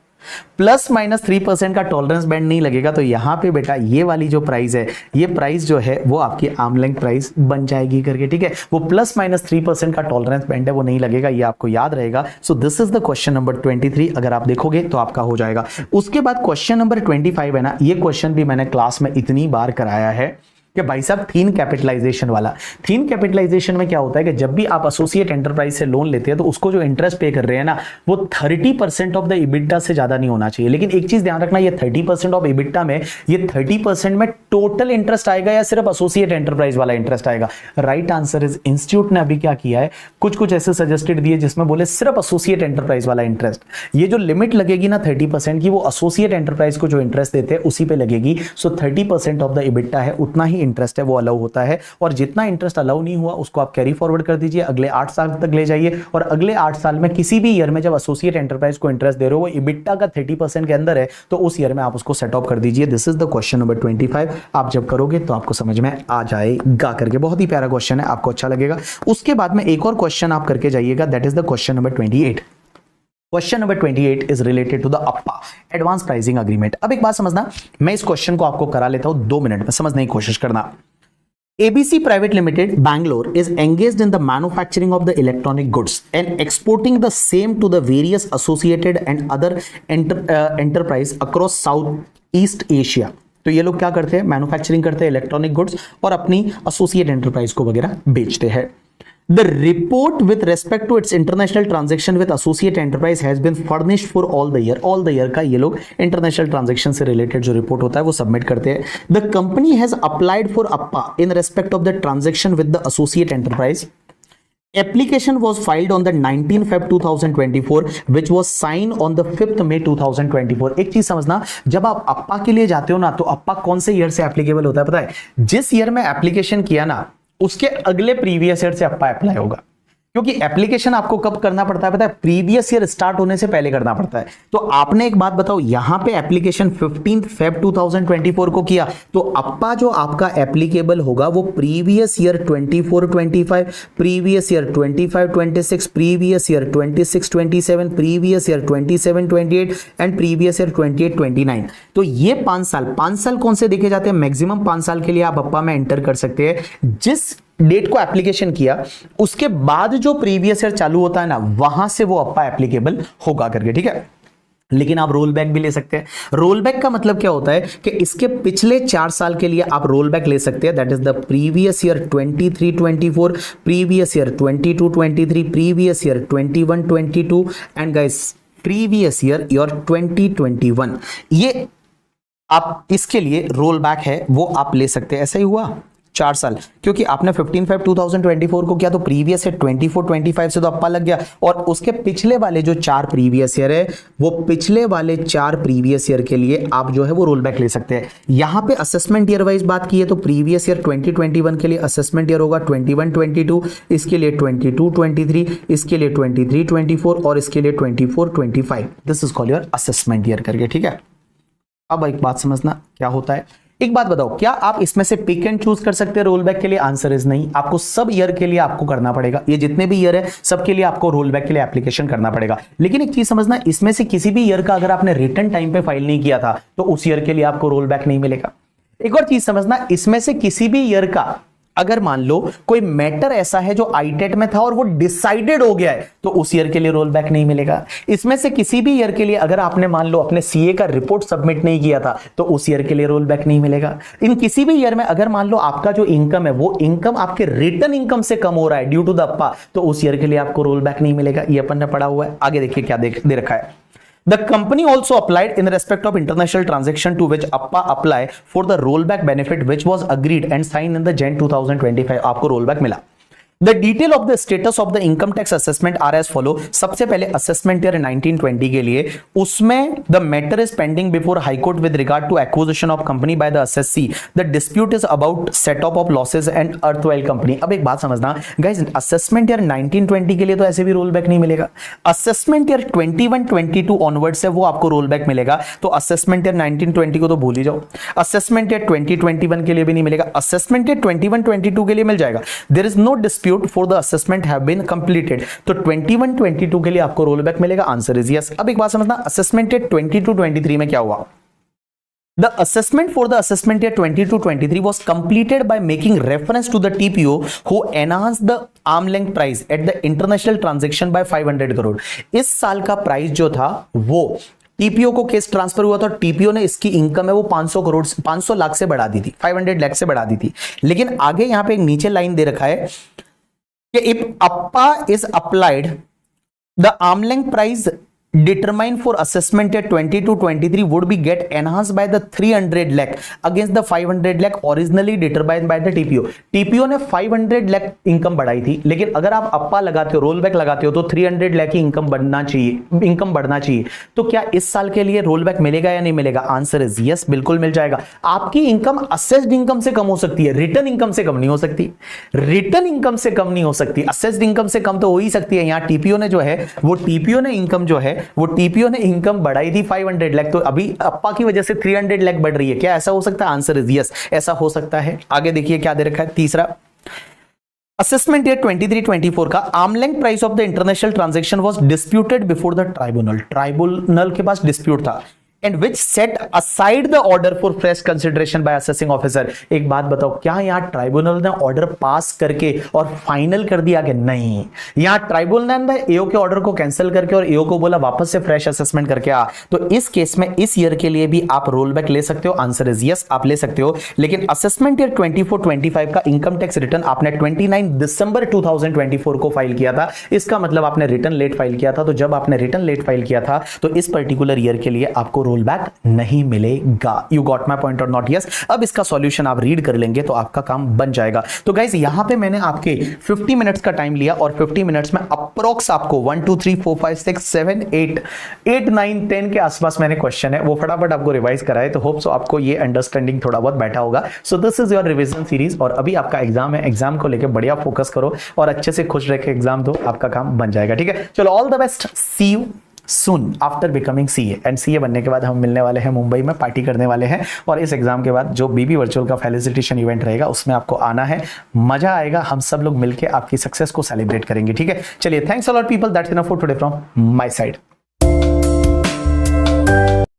+-3% का टॉलरेंस बैंड नहीं लगेगा। तो यहां पे बेटा ये वाली जो प्राइस है, ये प्राइस जो है वो आपकी आर्म लेंथ प्राइस बन जाएगी करके, ठीक है। वो +-3% का टॉलरेंस बैंड है वो नहीं लगेगा, ये आपको याद रहेगा। So this is the question number 23। अगर आप देखोगे तो आपका हो जाएगा। उसके बाद क्वेश्चन नंबर 25 है ना, ये क्वेश्चन भी मैंने क्लास में इतनी बार कराया है कि भाई साहब थीन कैपिटलाइजेशन वाला। थीन कैपिटलाइजेशन में क्या होता है कि जब भी आप एसोसिएट एंटरप्राइज से लोन लेते हैं तो उसको जो इंटरेस्ट पे कर रहे हैं ना वो 30% ऑफ द इबिटा से ज्यादा नहीं होना चाहिए। लेकिन एक चीज ध्यान रखना, ये 30% ऑफ इबिटा में ये 30% में टोटल इंटरेस्ट आएगा या सिर्फ एसोसिएट एंटरप्राइज वाला इंटरेस्ट आएगा? राइट आंसर इज, इंस्टीट्यूट ने अभी क्या किया है, कुछ ऐसे सजेस्टेड दिए जिसमें बोले सिर्फ एसोसिएट एंटरप्राइज वाला इंटरेस्ट। ये जो लिमिट लगेगी ना 30% की, वो एसोसिएट एंटरप्राइज को जो इंटरेस्ट देते हैं उसी पे लगेगी। सो 30% ऑफ द इबिटा है, उतना ही इंटरेस्ट है वो अलाउ होता है। और जितना इंटरेस्ट अलाउ नहीं हुआ उसको आप कैरी फॉरवर्ड कर दीजिए, अगले 8 साल तक ले जाइए। और अगले 8 साल में किसी भी ईयर में जब एसोसिएट एंटरप्राइज को इंटरेस्ट दे रहे हो वो इबिटा का 30% के अंदर है तो उस ईयर में आप उसको सेट ऑफ कर दीजिए। This is the question number 25। आप जब करोगे तो आपको समझ में आ जाएगा करके। बहुत ही प्यारा क्वेश्चन है, आपको अच्छा लगेगा। उसके बाद में एक और क्वेश्चन आप करके जाइएगा, that is the question number 28। Question number 28 is related to the APA advance pricing agreement. अब एक बात समझना, मैं इस क्वेश्चन को आपको करा लेता हूं 2 मिनट में, समझने की कोशिश करना। ABC Private Limited, Bangalore, is engaged in the manufacturing of the electronic goods and exporting the same to the various associated and other enterprise across Southeast Asia. तो ये लोग क्या करते हैं, मैन्युफैक्चरिंग करते हैं इलेक्ट्रॉनिक गुड्स और अपनी एसोसिएट एंटरप्राइज को वगैरह बेचते हैं। The report with respect to its international transaction with associate enterprise has been furnished for all the year. All the year का ये लोग international transaction से related जो report होता है वो submit करते हैं। The company has applied for APPA in respect of the transaction with the associate enterprise. Application was filed on the 19 Feb 2024, which was signed on the 5th May 2024. एक चीज समझना, जब आप अप्पा के लिए जाते हो ना तो अप्पा कौन से ईयर से एप्लीकेबल होता है पता है? जिस ईयर में एप्लीकेशन किया ना उसके अगले प्रीवियस ईयर से अप्पा अप्लाई होगा। क्योंकि एप्लीकेशन आपको कब करना पड़ता है पता है? प्रीवियस ईयर स्टार्ट होने से पहले करना पड़ता है। तो आपने एक बात बताओ, यहां पे एप्लीकेशन 15 फेब 2024 को किया तो अप्पा जो आपका एप्लीकेबल होगा वो previous year 24-25, previous year 25-26, previous year 26-27, previous year 27-28 and previous year 28-29। तो ये 5 साल कौन से देखे जाते हैं? मैक्सिमम 5 साल के लिए आप अप्पा में एंटर कर सकते हैं। जिस डेट को एप्लीकेशन किया उसके बाद जो प्रीवियस ईयर चालू होता है ना वहां से वो अप्पा एप्लीकेबल होगा करके, ठीक है। लेकिन आप रोल बैक भी ले सकते हैं। रोल बैक का मतलब क्या होता है कि इसके पिछले 4 साल के लिए आप रोल बैक ले सकते हैं। That is the previous year 23-24, previous year 22-23, previous year 21-22 and guys previous year your 2021। ये आप इसके लिए रोल बैक है वो आप ले सकते हैं। ऐसा ही हुआ 4 साल, क्योंकि आपने 15 फेब 2024 को किया तो प्रीवियस ईयर 24-25 से तो अप्पा लग गया और उसके पिछले वाले जो 4 प्रीवियस ईयर है वो पिछले वाले 4 प्रीवियस ईयर के लिए आप जो है वो रोल बैक ले सकते हैं। यहां पे असेसमेंट ईयर वाइज बात की है तो प्रीवियस ईयर 2021 के लिए असेसमेंट ईयर होगा 21-22, इसके लिए 22-23, इसके लिए 23-24 और इसके लिए 24-25। This is called your assessment year करके, ठीक है। अब एक बात समझना क्या होता है। एक बात बताओ, क्या आप इसमें से पिक एंड चूज कर सकते हैं रोल बैक के लिए? आंसर इज नहीं। आपको सब ईयर के लिए आपको करना पड़ेगा। ये जितने भी ईयर है सबके लिए आपको रोल बैक के लिए एप्लीकेशन करना पड़ेगा। लेकिन एक चीज समझना, इसमें से किसी भी ईयर का अगर आपने रिटर्न टाइम पे फाइल नहीं किया था तो उस ईयर के लिए आपको रोल बैक नहीं मिलेगा। एक और चीज समझना, इसमें से किसी भी ईयर का अगर मान लो कोई मैटर ऐसा है जो आईटेट में था और वो डिसाइडेड हो गया है तो उस ईयर के लिए रोल बैक नहीं मिलेगा। इसमें से किसी भी ईयर के लिए अगर आपने मान लो अपने सीए का रिपोर्ट सबमिट नहीं किया था तो उस ईयर के लिए रोल बैक नहीं मिलेगा। इन किसी भी ईयर में अगर मान लो आपका जो इनकम है वो इनकम आपके रिटर्न इनकम से कम हो रहा है ड्यू टू द अप्पा तो उस ईयर के लिए आपको रोल बैक नहीं मिलेगा। ये अपन ने पढ़ा हुआ है। आगे देखिए क्या दे रखा है। The company also applied in respect of international transaction to which APPA apply for the rollback benefit which was agreed and signed in the Jan 2025। आपको रोलबैक मिला। The detail of the status of the income tax assessment are as follow। सबसे पहले assessment year 1920 के लिए उसमें the matter is pending before High Court with regard to acquisition of company by the assessee। The dispute is about set off of losses and erstwhile company। अब एक बात समझना guys, assessment year 1920 के लिए तो ऐसे भी रोल बैक नहीं मिलेगा। असेसमेंट ईयर 21-22 ऑनवर्ड से वो आपको रोल बैक मिलेगा। तो असेसमेंट ईयर 1920 को तो भूल ही जाओ। असेसमेंट ईयर 2021 के लिए भी नहीं मिलेगा। असेसमेंट ईयर 21-22 के लिए मिल जाएगा। There is no dispute for the assessment have been completed। तो 21-22 के लिए आपको रोल बैक मिलेगा। Answer is yes. अब एक बात समझना, असेसमेंट ईयर 22-23 में क्या हुआ? The assessment for the assessment year 22-23 was completed by making reference to the TPO who enhanced the arm length price at the international transaction by 500 crore. इस साल का प्राइस जो था वो टीपीओ को केस ट्रांसफर हुआ था, टीपीओ ने इसकी इनकम है वो 500 लाख से बढ़ा दी थी, 500 लाख से बढ़ा दी थी। लेकिन आगे यहां पे एक नीचे लाइन दे रखा है कि if Appa is applied the arm length price determined for assessment at 22-23 would be get enhanced by the 300 lakh against the 500 lakh originally determined by the TPO। TPO ने 500 लाख इनकम बढ़ाई थी, लेकिन अगर आप अप्पा लगाते हो, रोल बैक लगाते हो तो 300 लाख की इनकम बढ़ना चाहिए। तो क्या इस साल के लिए रोल बैक मिलेगा या नहीं मिलेगा? आंसर इज यस, बिल्कुल मिल जाएगा। आपकी इनकम असेस्ड इनकम से कम हो सकती है, रिटर्न इनकम से कम नहीं हो सकती। रिटर्न इनकम से कम नहीं हो सकती, असेस्ड इनकम से कम तो हो ही सकती है। यहां टीपीओ ने जो है वो टीपीओ ने इनकम जो है वो टीपीओ ने इनकम बढ़ाई थी 500 लाख, तो अभी अप्पा की वजह से 300 लाख बढ़ रही है। क्या ऐसा हो सकता है? आंसर इज यस, ऐसा हो सकता है। आगे देखिए क्या दे रखा है, तीसरा असेसमेंट ईयर 23-24 का arm length price of the international transaction was disputed before the tribunal के पास डिस्प्यूट था and which set aside the order for fresh consideration by assessing officer. एक बात बताओ, क्या यहां ट्राइब्यूनल ने ऑर्डर पास करके और फाइनल कर दिया कि नहीं? यहां ट्राइब्यूनल ने एओ के ऑर्डर को कैंसिल करके और एओ को बोला वापस से फ्रेश असेसमेंट करके आ। तो इस केस में इस ईयर के लिए भी आप रोल बैक ले सकते हो। आंसर इज यस, आप ले सकते हो। लेकिन असेसमेंट ईयर 24-25 का इनकम टैक्स रिटर्न आपने 29 दिसंबर 2024 को फाइल किया था। इसका मतलब आपने रिटर्न लेट फाइल किया था। तो जब आपने रिटर्न लेट फाइल किया था तो इस पर्टिकुलर ईयर के लिए आपको रोल बैक नहीं मिलेगा। यू गॉट माय पॉइंट और नॉट? यस। अब इसका सॉल्यूशन आप रीड कर लेंगे तो आपका काम बन जाएगा। तो गाइस यहां पे मैंने आपके 50 मिनट्स का टाइम लिया और 50 मिनट्स में अप्रोक्स आपको 1 2 3 4 5 6 7 8 9 10 के आसपास मैंने क्वेश्चन है वो फटाफट आपको रिवाइज कराए। तो होप सो आपको ये अंडरस्टैंडिंग थोड़ा बहुत बैठा होगा। So this is your revision series और अभी आपका एग्जाम है, एग्जाम को लेकर बढ़िया फोकस करो और अच्छे से खुश रह के एग्जाम दो, आपका काम बन जाएगा। ठीक है, चलो all the best, see you soon after becoming CA. And CA बनने के बाद हम मिलने वाले हैं मुंबई में, पार्टी करने वाले हैं और इस एग्जाम के बाद जो बीबी वर्चुअल का फेलिसिटेशन इवेंट रहेगा उसमें आपको आना है, मजा आएगा। हम सब लोग मिलकर आपकी सक्सेस को सेलिब्रेट करेंगे। ठीक है, चलिए, thanks a lot people, that's enough for today from my side.